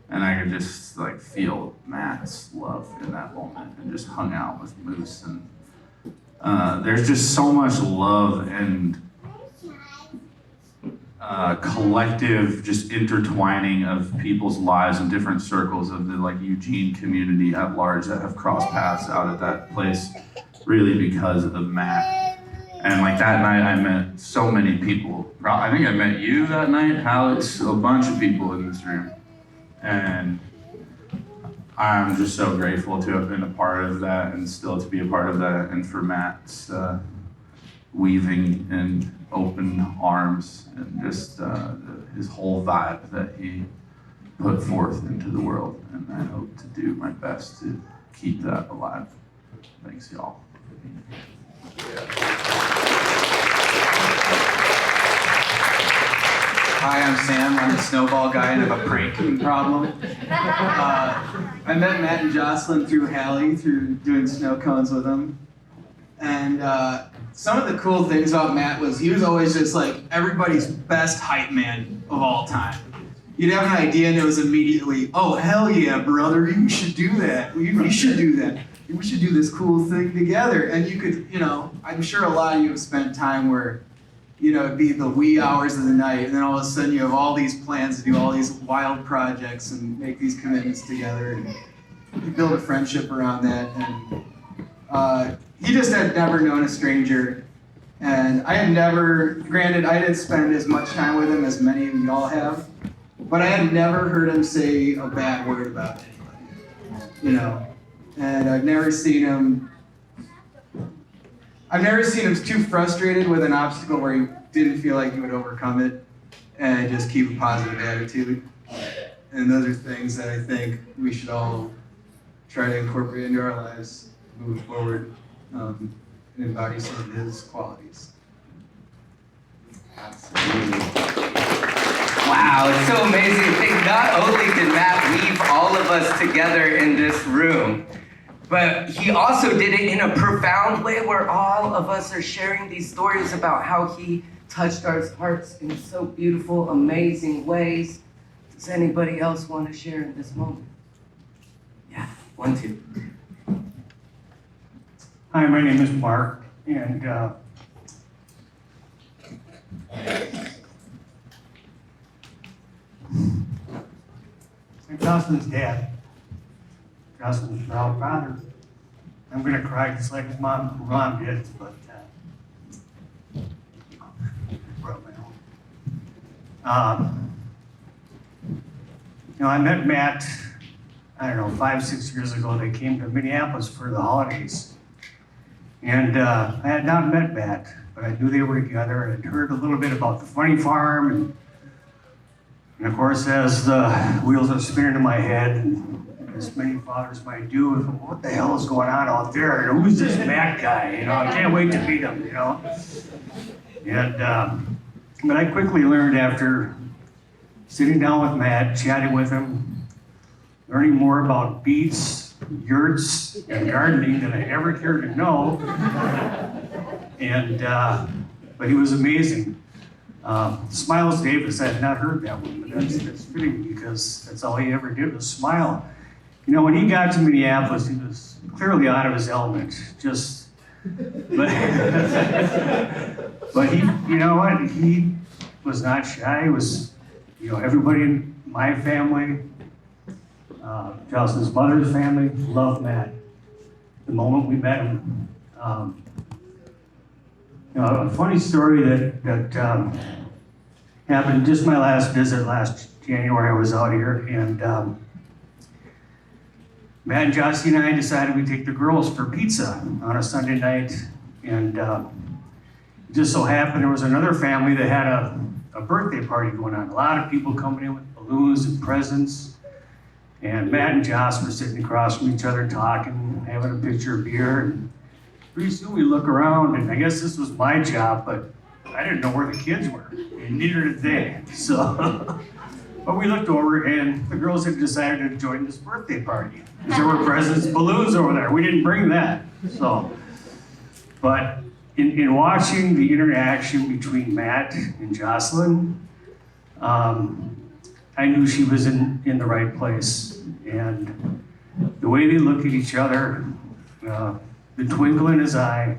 And I could just like feel Matt's love in that moment, and just hung out with Moose. And there's just so much love and collective just intertwining of people's lives in different circles of the like Eugene community at large that have crossed paths out at that place, really because of Matt. And like that night I met so many people. I think I met you that night, Alex, a bunch of people in this room. And I'm just so grateful to have been a part of that and still to be a part of that, and for Matt's weaving and open arms and just his whole vibe that he put forth into the world. And I hope to do my best to keep that alive. Thanks, y'all. Hi, I'm Sam. I'm the snowball guy and have a pranking problem. I met Matt and Jocelyn through Hallie, through doing snow cones with them. And some of the cool things about Matt was he was always just like everybody's best hype man of all time. You'd have an idea and it was immediately, "Oh, hell yeah, brother, you should do that. We should do that. We should do this cool thing together." And you could, I'm sure a lot of you have spent time where, it'd be the wee hours of the night, and then all of a sudden you have all these plans to do all these wild projects and make these commitments together, and you build a friendship around that. And he just had never known a stranger, and I didn't spend as much time with him as many of y'all have, but I had never heard him say a bad word about anybody, and I've never seen him too frustrated with an obstacle where he didn't feel like he would overcome it and just keep a positive attitude. And those are things that I think we should all try to incorporate into our lives moving forward, and embody some of his qualities. Wow, it's so amazing to think not only did Matt weave all of us together in this room, but he also did it in a profound way where all of us are sharing these stories about how he touched our hearts in so beautiful, amazing ways. Does anybody else want to share in this moment? Yeah, 1, 2. Hi, my name is Mark, and I'm Jocelyn's dad. Jocelyn's proud father. I'm gonna cry just like his mom did, but broke my own. I met Matt, I don't know, 5, 6 years ago. They came to Minneapolis for the holidays. And I had not met Matt, but I knew they were together and I'd heard a little bit about the funny farm. And of course, as the wheels are spinning in my head, and as many fathers might do, what the hell is going on out there? And who's this Matt guy? You know, I can't wait to meet him, you know? And, but I quickly learned after sitting down with Matt, chatting with him, learning more about beets, yurts, and gardening than I ever cared to know. And, but he was amazing. Smiles Davis, I had not heard that one, but that's fitting because that's all he ever did was smile. You know, when he got to Minneapolis, he was clearly out of his element, just, but he, you know what, he was not shy. He was, you know, everybody in my family, Jocelyn's mother's family, loved Matt. The moment we met him, you know, a funny story that happened just my last visit last January. I was out here, and Matt and Jossie and I decided we'd take the girls for pizza on a Sunday night, and it just so happened there was another family that had a birthday party going on. A lot of people coming in with balloons and presents, and Matt and Joss were sitting across from each other talking, having a pitcher of beer, and pretty soon we look around, and I guess this was my job, but I didn't know where the kids were, and neither did they. So, but we looked over, and the girls had decided to join this birthday party. There were presents, balloons over there. We didn't bring that. So, but in watching the interaction between Matt and Jocelyn, I knew she was in the right place. And the way they looked at each other, the twinkle in his eye,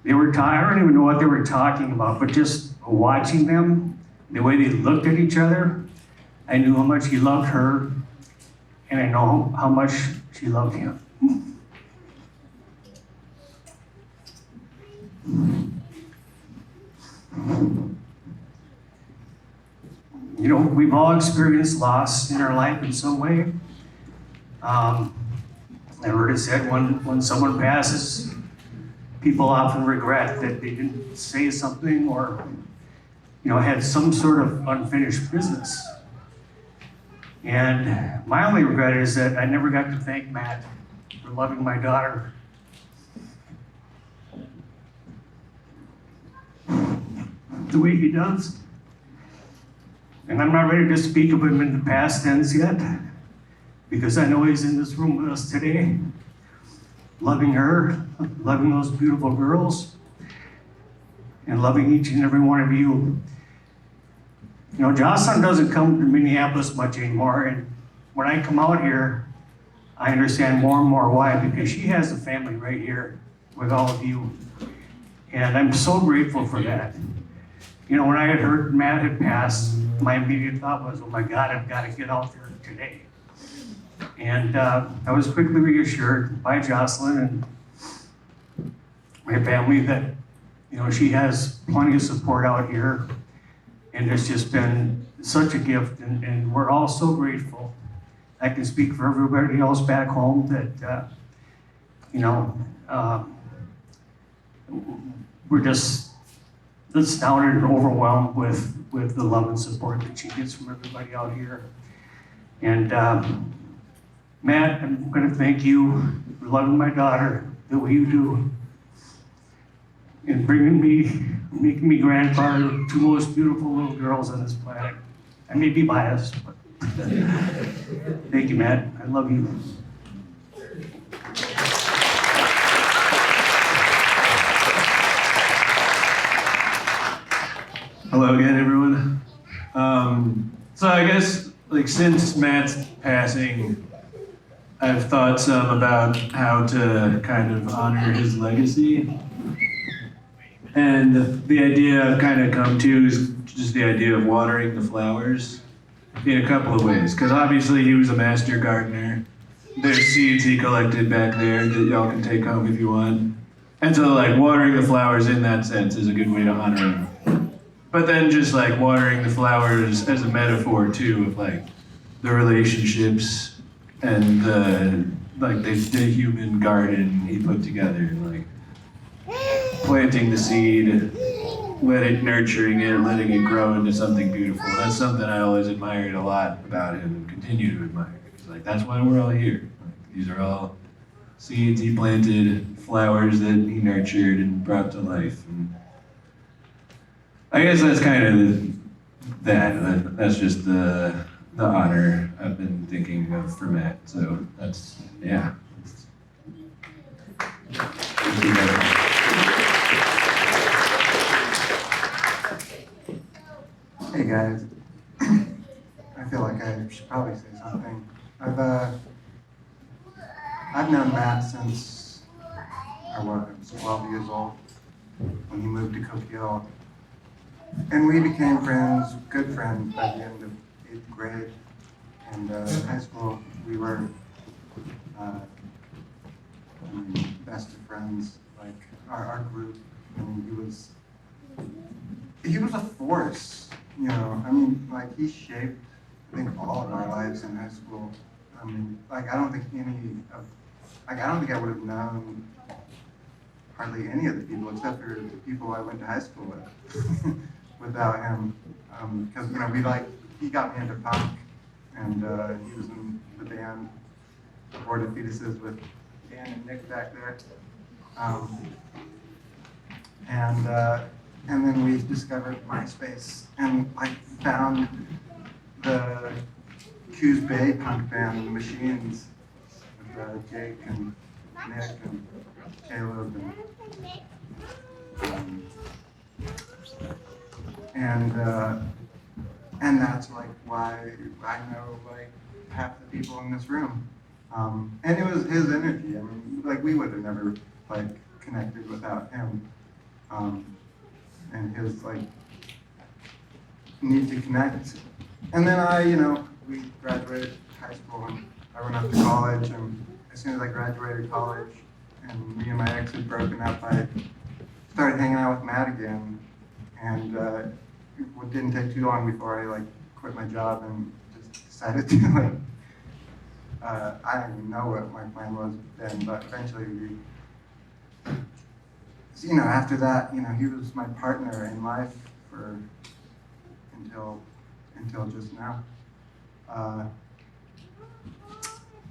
they were I don't even know what they were talking about, but just watching them, the way they looked at each other, I knew how much he loved her, and I know how much she loved him. You know, we've all experienced loss in our life in some way. I heard it said when someone passes, people often regret that they didn't say something or, you know, had some sort of unfinished business. And my only regret is that I never got to thank Matt for loving my daughter. The way he does. And I'm not ready to speak of him in the past tense yet, because I know he's in this room with us today, loving her, loving those beautiful girls, and loving each and every one of you. You know, Jocelyn doesn't come to Minneapolis much anymore, and when I come out here, I understand more and more why, because she has a family right here with all of you. And I'm so grateful for that. You know, when I had heard Matt had passed, my immediate thought was, oh my God, I've got to get out there today. And I was quickly reassured by Jocelyn and my family that, you know, she has plenty of support out here. And it's just been such a gift, and we're all so grateful. I can speak for everybody else back home that, you know, we're just astounded and overwhelmed with the love and support that she gets from everybody out here. And Matt, I'm going to thank you for loving my daughter the way you do, and making me grandfather of two most beautiful little girls on this planet. I may be biased, but thank you, Matt. I love you. Hello again, everyone. So I guess, like, since Matt's passing, I've thought some about how to kind of honor his legacy. And the idea I've kind of come to is just the idea of watering the flowers in a couple of ways. Because obviously he was a master gardener. There's seeds he collected back there that y'all can take home if you want. And so, like, watering the flowers in that sense is a good way to honor him. But then just, like, watering the flowers as a metaphor, too, of, like, the relationships and the human garden he put together. Like, planting the seed, nurturing it, letting it grow into something beautiful. That's something I always admired a lot about him and continue to admire. It's like, that's why we're all here. Like, these are all seeds he planted, flowers that he nurtured and brought to life. And I guess that's kind of that's just the honor I've been thinking of for Matt. So that's, yeah. Thank you very much. Hey guys, I feel like I should probably say something. I've known Matt since I was 12 years old when he moved to Cook Hill, and we became friends, good friends, by the end of 8th grade. And in high school, we were best of friends. Like our group, I mean, he was a force. You know, I mean, like he shaped, I think, all of our lives in high school. I mean, like I don't think I would have known hardly any of the people except for the people I went to high school with without him. Because you know, he got me into punk, and he was in the band Aborted Fetuses with Dan and Nick back there. And then we discovered MySpace and like found the Coos Bay punk band, The Machines, with Jake and Nick and Caleb and that's like why I know like half the people in this room. And it was his energy. I mean, like we would have never like connected without him. And his like need to connect. And then we graduated high school and I went off to college, and as soon as I graduated college and me and my ex had broken up, I started hanging out with Matt again. And it didn't take too long before I like quit my job and just decided to like, I don't even know what my plan was then, but eventually after that, he was my partner in life until just now.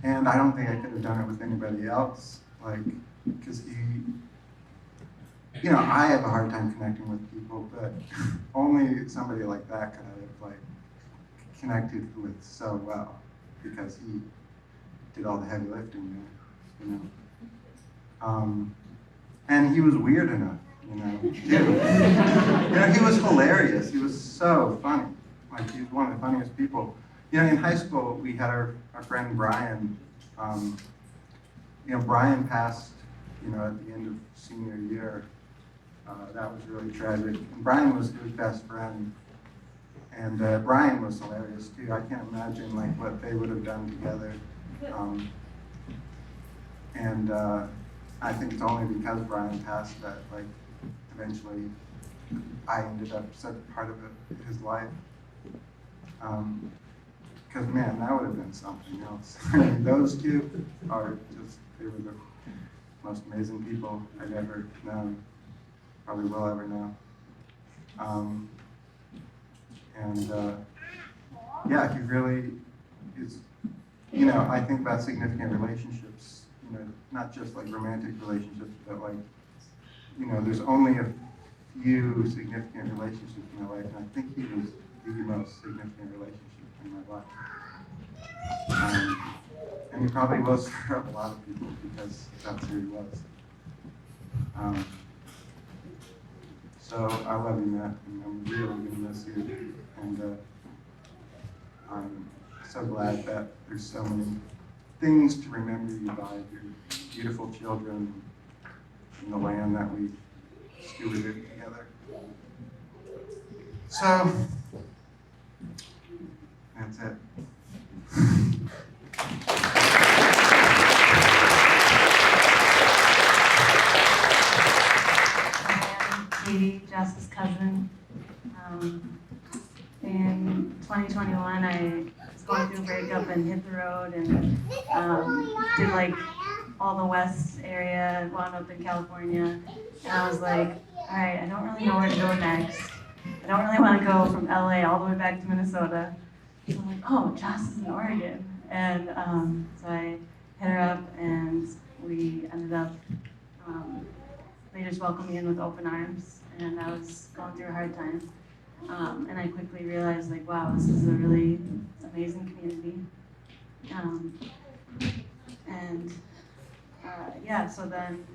And I don't think I could have done it with anybody else, because I have a hard time connecting with people, but only somebody like that could I have connected with so well, because he did all the heavy lifting there, and he was weird enough, too. He was hilarious. He was so funny. He was one of the funniest people. In high school, we had our friend Brian. Brian passed, at the end of senior year. That was really tragic. And Brian was his best friend. And Brian was hilarious, too. I can't imagine, what they would have done together. I think it's only because Brian passed that, eventually I ended up such part of his life. Because, man, that would have been something else. I mean, those two are they were the most amazing people I've ever known, probably will ever know. Yeah, he really is, I think about significant relationships, not just romantic relationships, but there's only a few significant relationships in my life, and I think he was the most significant relationship in my life. And he probably was for a lot of people, because that's who he was. So I love you, Matt, and I'm really going to miss you. And I'm so glad that there's so many things to remember you by, your beautiful children, and the land that we stewarded together. So, that's it. Katie, Jess's cousin. In 2021, I was going through a breakup and hit the road and did all the west area, wound up in California. And I was like, all right, I don't really know where to go next. I don't really want to go from LA all the way back to Minnesota. So I'm like, oh, Joss is in Oregon. And so I hit her up, and we ended up, they just welcomed me in with open arms, and I was going through a hard time. And I quickly realized, like, wow, this is a really amazing community. Yeah, so then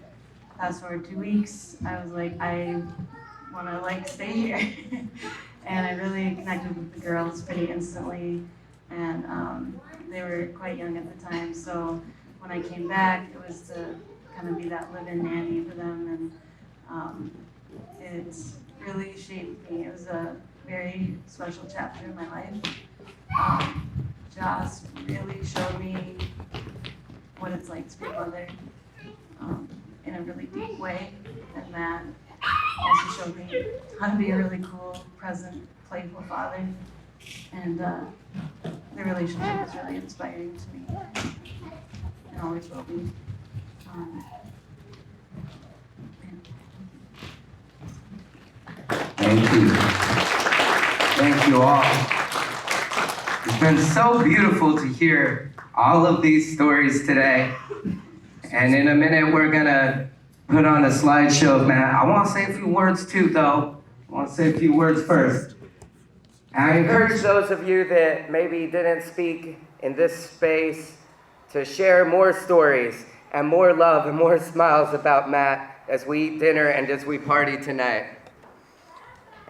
fast forward 2 weeks, I was like, I want to like stay here. And I really connected with the girls pretty instantly, and they were quite young at the time, so when I came back, it was to kind of be that live-in nanny for them, and it really shaped me. It was a very special chapter in my life. Joss really showed me what it's like to be a mother in a really deep way, and that also showed me how to be a really cool, present, playful father. And the relationship is really inspiring to me, and always will be. Thank you. Thank you all. It's been so beautiful to hear all of these stories today. And in a minute, we're gonna put on a slideshow of Matt. I wanna say a few words too, though. I wanna say a few words first. I encourage those of you that maybe didn't speak in this space to share more stories and more love and more smiles about Matt as we eat dinner and as we party tonight.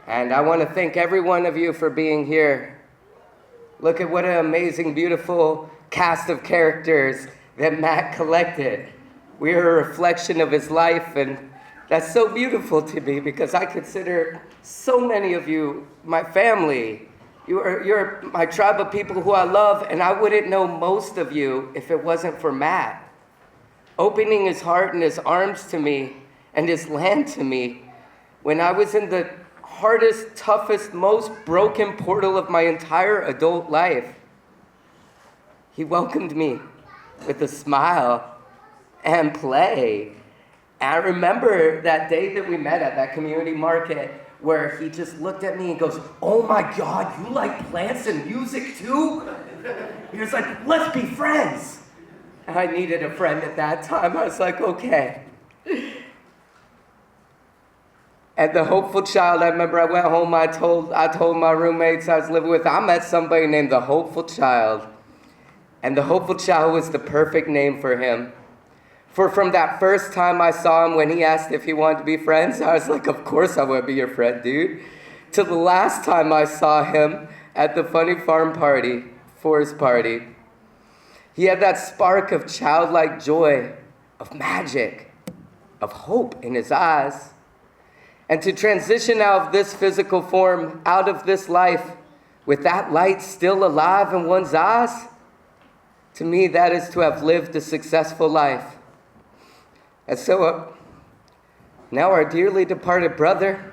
And I want to thank every one of you for being here. Look at what an amazing, beautiful cast of characters that Matt collected. We are a reflection of his life, and that's so beautiful to me because I consider so many of you my family. You're my tribe of people who I love, and I wouldn't know most of you if it wasn't for Matt. Opening his heart and his arms to me and his land to me when I was in the hardest, toughest, most broken portal of my entire adult life. He welcomed me with a smile and play. And I remember that day that we met at that community market where he just looked at me and goes, "Oh my God, you like plants and music too?" He was like, "Let's be friends." And I needed a friend at that time. I was like, okay. And the hopeful child, I remember I went home, I told my roommates I was living with, I met somebody named the hopeful child. And the hopeful child was the perfect name for him. For from that first time I saw him when he asked if he wanted to be friends, I was like, of course I want to be your friend, dude. Till the last time I saw him at the Funny Farm party, for his party. He had that spark of childlike joy, of magic, of hope in his eyes. And to transition out of this physical form, out of this life, with that light still alive in one's eyes, to me, that is to have lived a successful life. And so, now our dearly departed brother,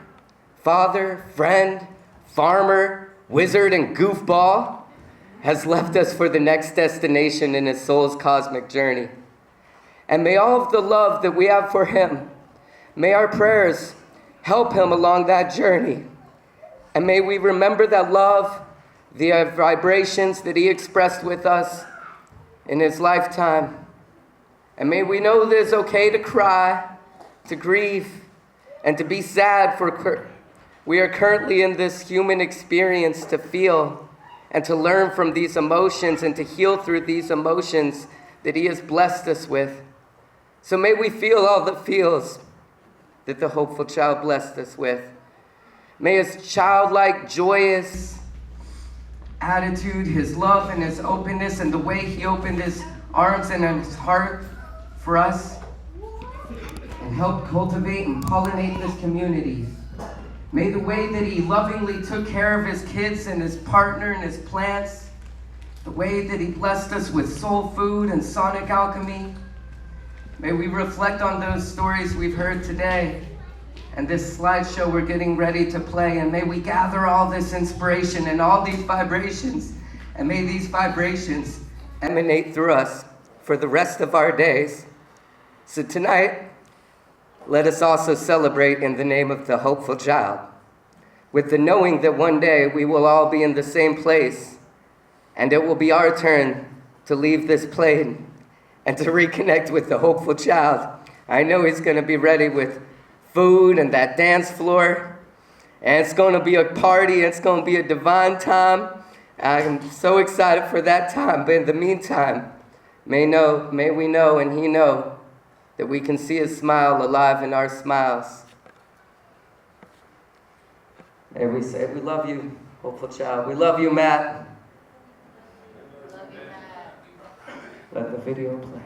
father, friend, farmer, wizard, and goofball has left us for the next destination in his soul's cosmic journey. And may all of the love that we have for him, may our prayers help him along that journey. And may we remember that love, the vibrations that he expressed with us in his lifetime. And may we know that it's okay to cry, to grieve, and to be sad, for we are currently in this human experience to feel and to learn from these emotions and to heal through these emotions that he has blessed us with. So may we feel all the feels that the hopeful child blessed us with. May his childlike, joyous attitude, his love and his openness and the way he opened his arms and his heart for us and helped cultivate and pollinate this community. May the way that he lovingly took care of his kids and his partner and his plants, the way that he blessed us with soul food and sonic alchemy, may we reflect on those stories we've heard today and this slideshow we're getting ready to play, and may we gather all this inspiration and all these vibrations, and may these vibrations emanate through us for the rest of our days So tonight, let us also celebrate in the name of the hopeful child, with the knowing that one day we will all be in the same place, and it will be our turn to leave this plane and to reconnect with the hopeful child. I know he's going to be ready with food and that dance floor, and it's going to be a party, it's going to be a divine time. I'm so excited for that time, but in the meantime, may we know and he know that we can see his smile alive in our smiles. And we say, we love you, hopeful child. We love you, Matt. Love you, Matt. Let the video play.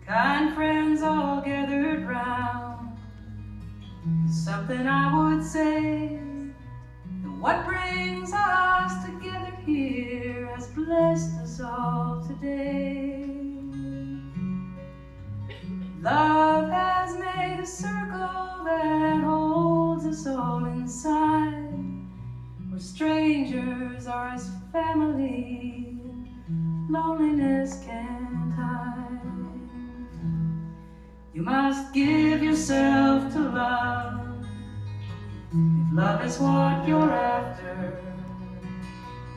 Kind friends all gathered round, something I would say, that what brings us together here has blessed us all today. Love has made a circle that holds us all inside, where strangers are as family, loneliness can't hide. You must give yourself to love, if love is what you're after.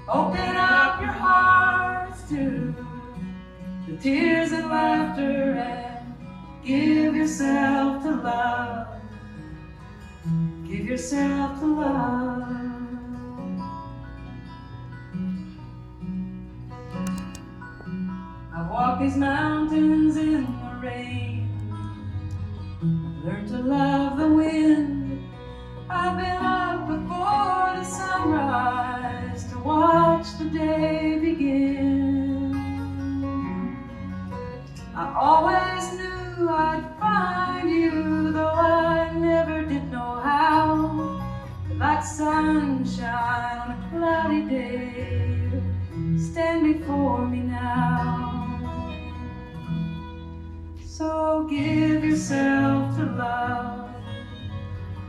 Open up your hearts to the tears and laughter, and give yourself to love. Give yourself to love. I've walked these mountains in the rain, learn to love the wind. I've been up before the sunrise to watch the day begin. I always knew I'd find you, though I never did know how. Like sunshine on a cloudy day, stand before me now. So give yourself to love,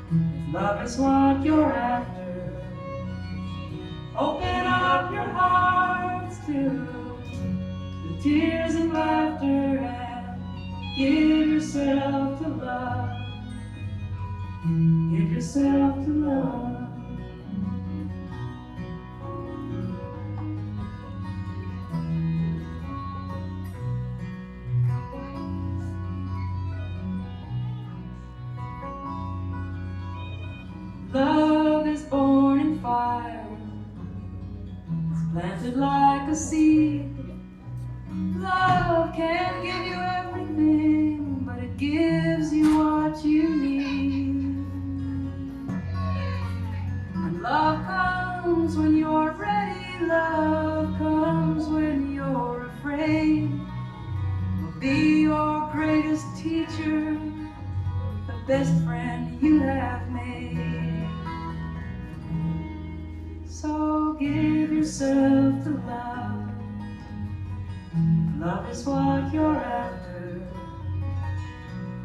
if love is what you're after. Open up your hearts to the tears and laughter, and give yourself to love. Give yourself to love. Love is born in fire, it's planted like a seed. Love can't give you everything, but it gives you what you need. And love comes when you're ready, love comes when you're afraid. Will be your greatest teacher, the best friend you have made. So give yourself to love, if love is what you're after.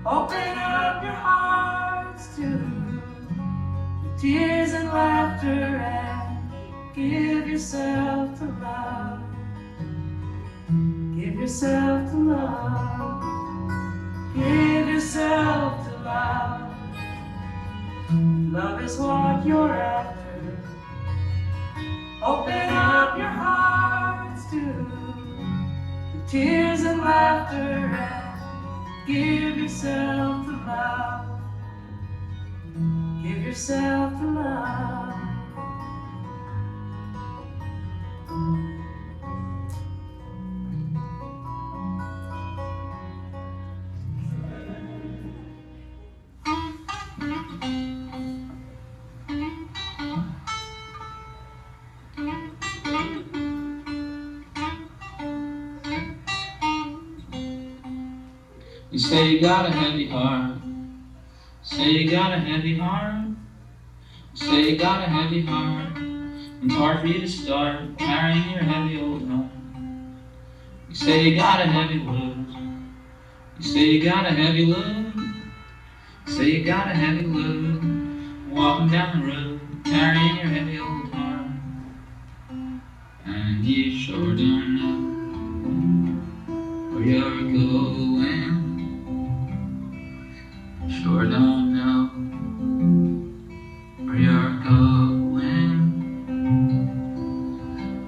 Open up your hearts to the tears and laughter, and give yourself to love. Give yourself to love. Give yourself to love. Love is what you're after. Open up your hearts to the tears and laughter, and give yourself to love. Give yourself to love. You say you got a heavy heart. Say you got a heavy heart. Say you got a heavy heart. It's hard for you to start carrying your heavy old heart. You say you got a heavy load. You say you got a heavy load. You say you got a heavy load. Walking down the road, carrying your heavy old heart. And you sure don't know where you're going. Sure don't know where you're going.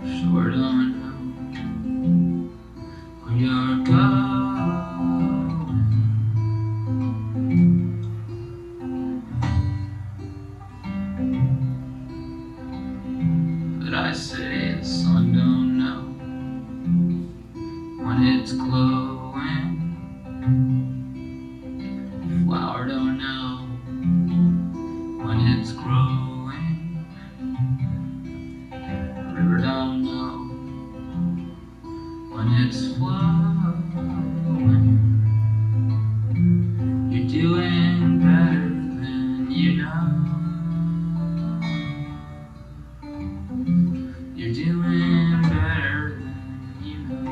Sure don't know where you're going. But I say the sun don't know when it's glowing. Flower don't know when it's growing. River don't know when it's flowing. You're doing better than you know. You're doing better than you know.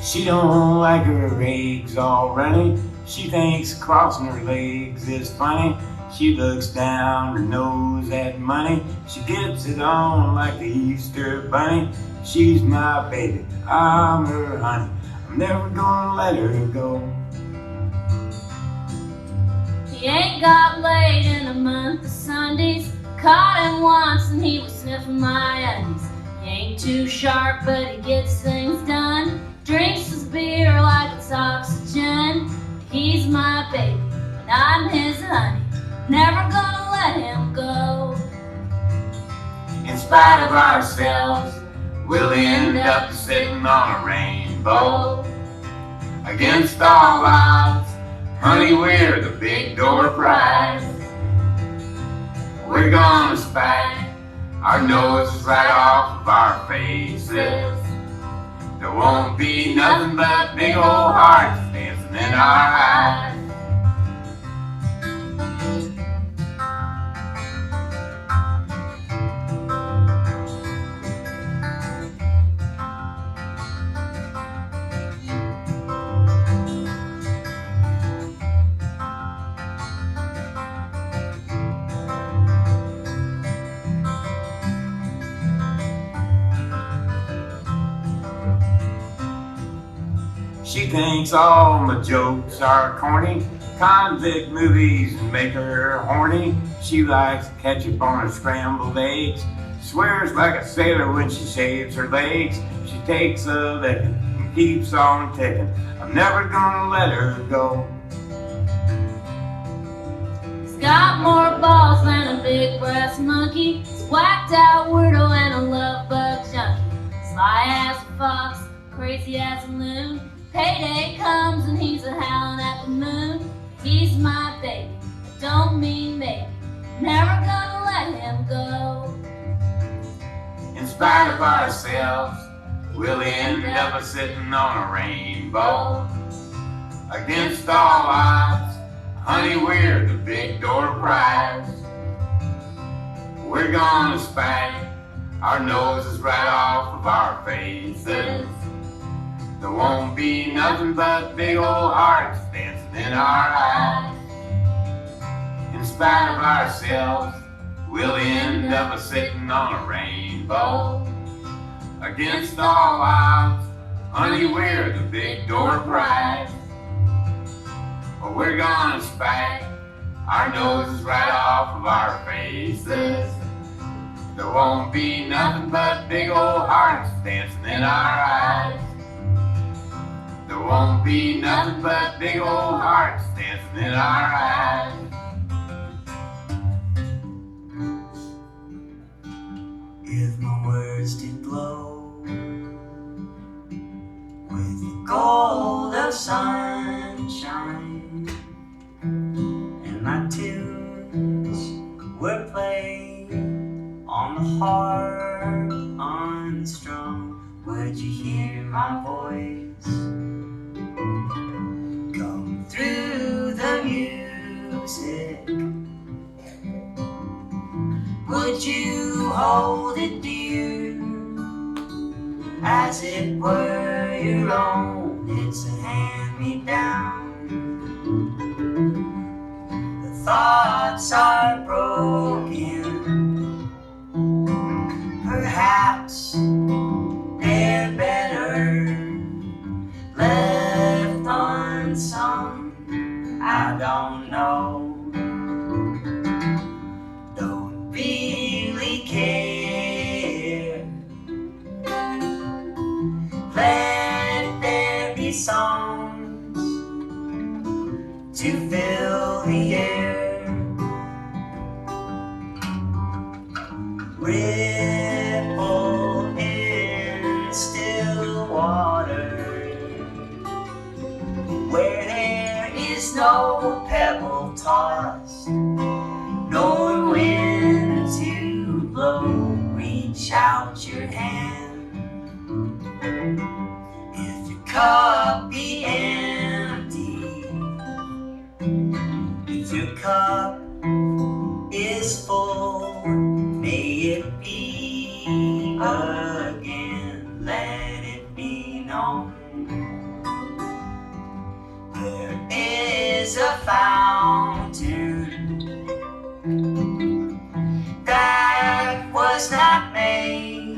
She don't like her eggs all runny. She thinks crossing her legs is funny. She looks down her nose at money. She gets it on like the Easter bunny. She's my baby, I'm her honey. I'm never gonna let her go. He ain't got laid in a month of Sundays. Caught him once and he was sniffing my undies. He ain't too sharp, but he gets things done. Drinks his beer like it's oxygen. He's my baby, and I'm his honey. Never gonna let him go. In spite of ourselves, we'll end up sitting on a rainbow. Against all odds, honey, we're the big door prize. We're gonna spike our noses right off of our faces. There won't be nothing but big old hearts dancing in our eyes. She thinks all my jokes are corny. Convict movies make her horny. She likes ketchup on her scrambled eggs. Swears like a sailor when she shaves her legs. She takes a licking and keeps on ticking. I'm never gonna let her go. He's got more balls than a big brass monkey. He's whacked out weirdo and a love bug junkie. Sly as a fox, crazy as a loon. Payday comes and he's a howling at the moon. He's my baby, I don't mean maybe. Never gonna let him go. In spite of ourselves, we'll end up sitting on a rainbow. Against all odds, honey, we're the big door prize. We're gonna spank our noses right off of our faces. There won't be nothing but big old hearts dancing in our eyes. In spite of ourselves, we'll end up sitting on a rainbow. Against all odds, honey, we're the big door prize. But we're gonna spank our noses right off of our faces. There won't be nothing but big old hearts dancing in our eyes. There won't be nothing but big old hearts dancing in our eyes. If my words did glow with the gold of sunshine, and my tunes were played would you hold it dear, as it were your own? It's a hand-me-down. The thoughts are broken, perhaps they're better left unsung. I don't know, don't really care. Let there be songs to fill the air. Ripple in still water, where there is no pebble tossed, nor wind to blow. Reach out your hand. If your cup be empty, if your cup is full, may it be again. Let it be known there is a fountain that was not made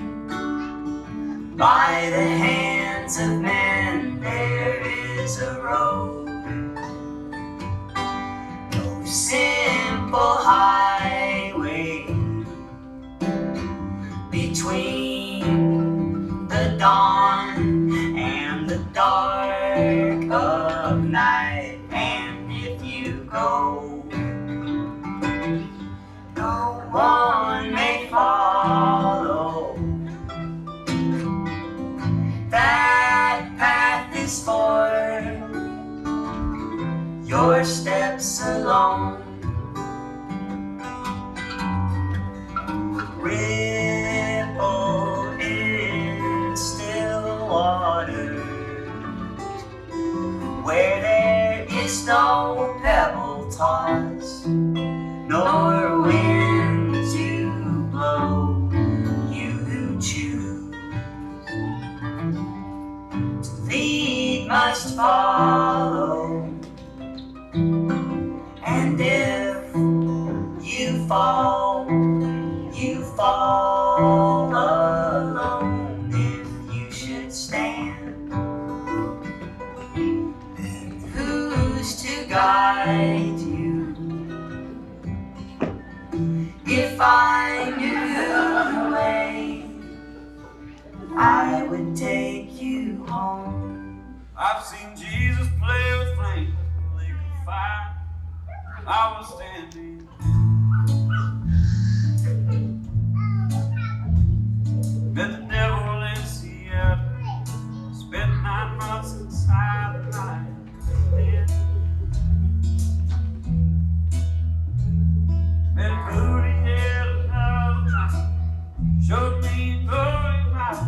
by the hands of men. There is a road, no simple highway between the dawn and the dark of night. And if you go, no one may follow. That path is for your steps alone. Ripple in still water, where there is no pebble tossed, nor wind to blow. You who choose to lead must follow, and if you fall, you fall alone. If you should stand, then who's to guide you? If I knew the way, I would take you home. I've seen Jesus play with flames in the lake of fire. I was standing. Met the devil in Seattle. Spent 9 months inside the night. Met Booty here another night. Showed me glory my way.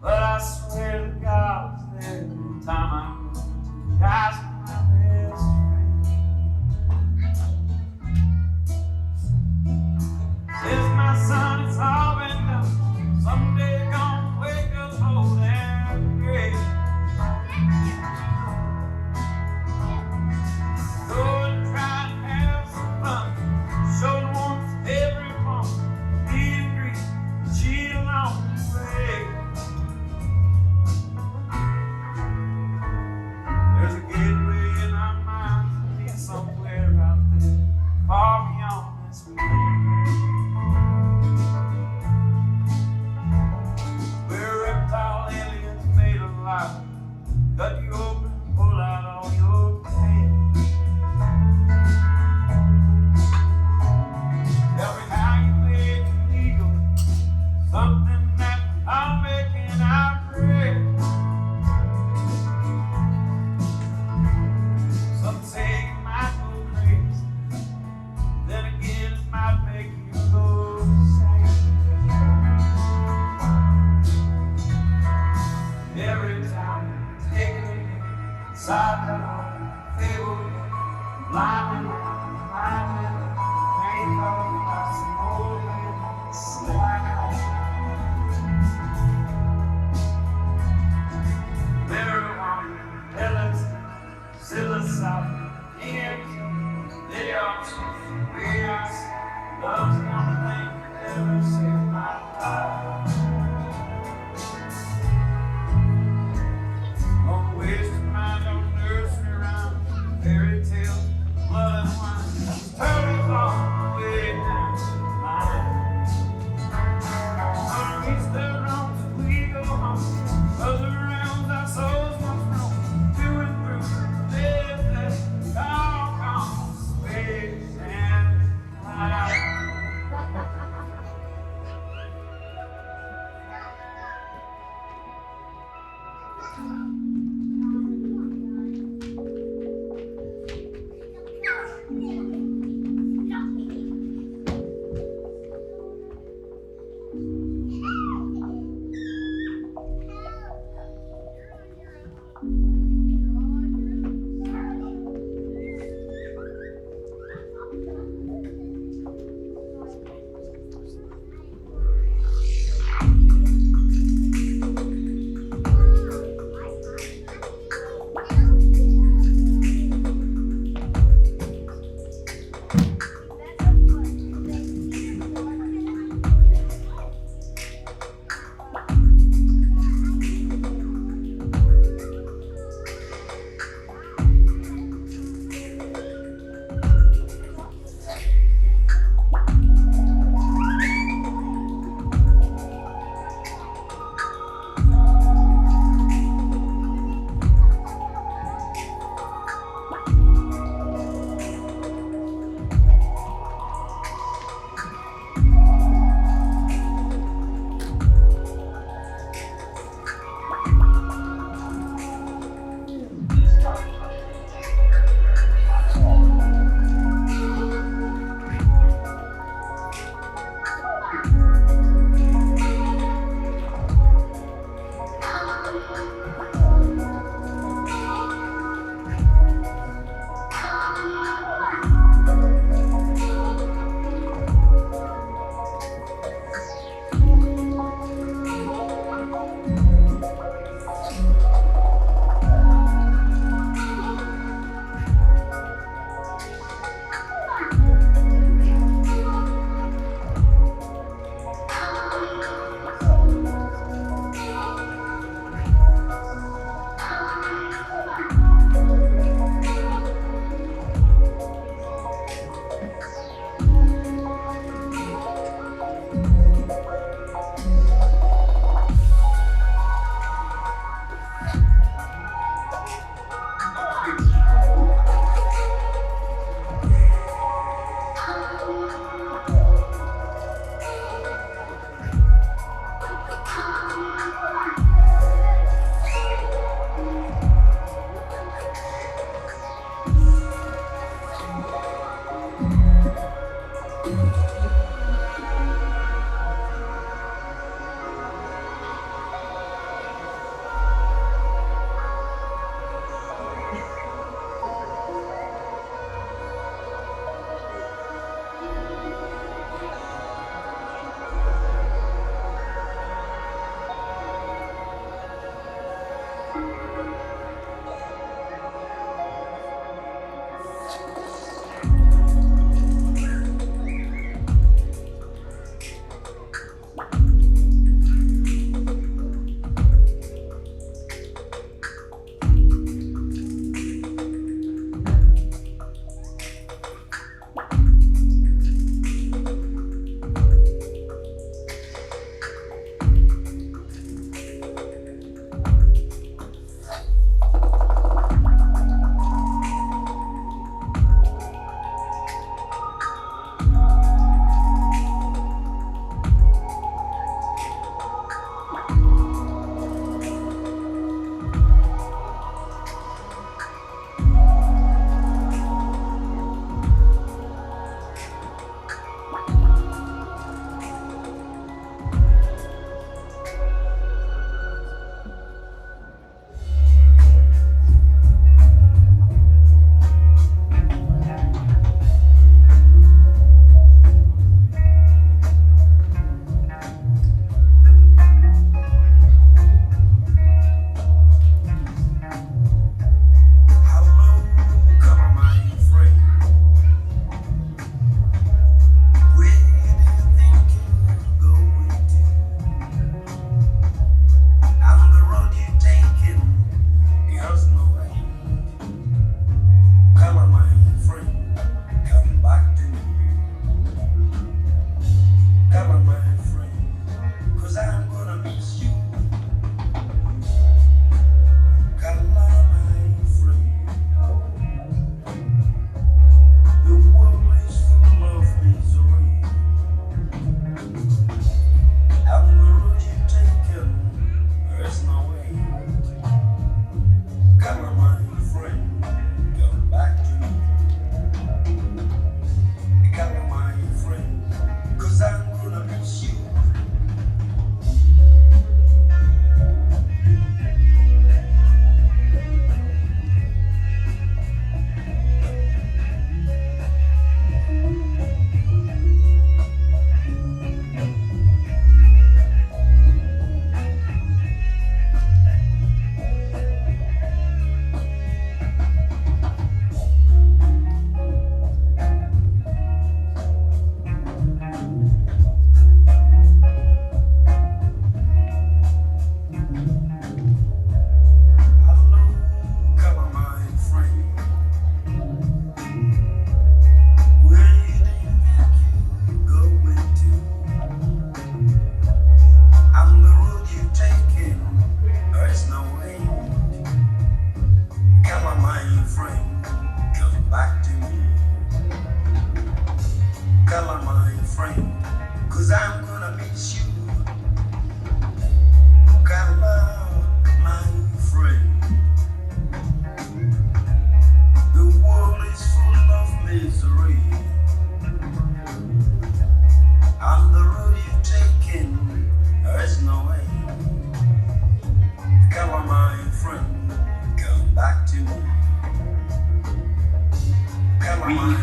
But I swear to God, was there every time I moved to the eyes of my best friend. Says my son, it's all been done. Someday gonna wake up old and gray. Go and try and have some fun. Show once every woman, meet and greet, cheat along the way. There's a gate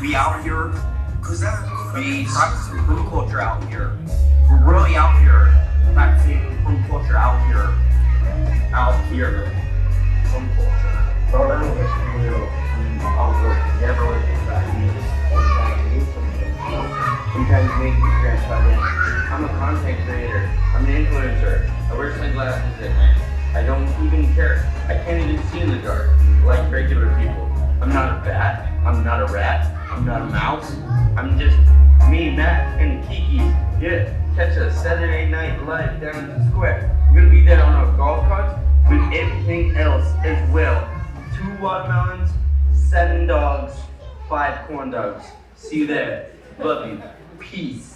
We out here, we practice some food culture out here. We're really out here practicing food culture out here. Food culture. Sometimes you make your grandfather. I'm a content creator. I'm an influencer. I wear sunglasses at night. I don't even care. I can't even see in the dark like regular people. I'm not a bat. I'm not a rat. I'm not a mouse. I'm just me, Matt, and Kiki. Yeah, catch a Saturday Night Live down at the square. We're gonna be there on our golf carts with everything else as well. 2 watermelons, 7 dogs, 5 corn dogs. See you there. Love you. Peace.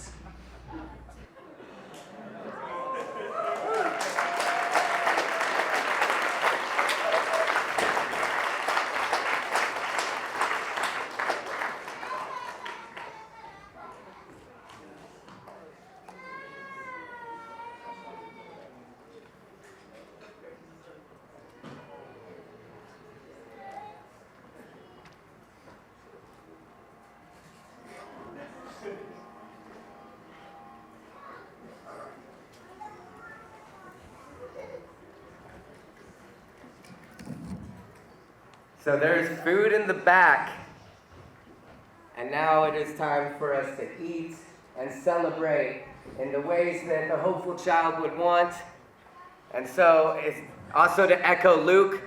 So there's food in the back. And now it is time for us to eat and celebrate in the ways that the hopeful child would want. And so it's also to echo Luke,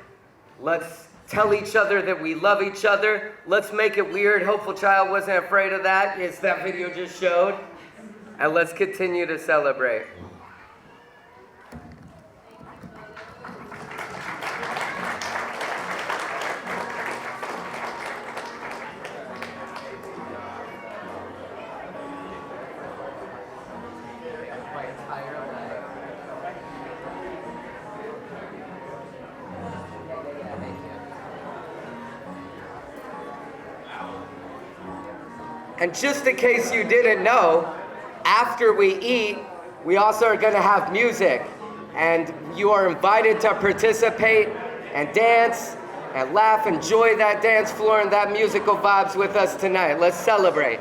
let's tell each other that we love each other. Let's make it weird. Hopeful child wasn't afraid of that. It's that video just showed. And let's continue to celebrate. And just in case you didn't know, after we eat, we also are going to have music. And you are invited to participate and dance and laugh, enjoy that dance floor and that musical vibes with us tonight. Let's celebrate.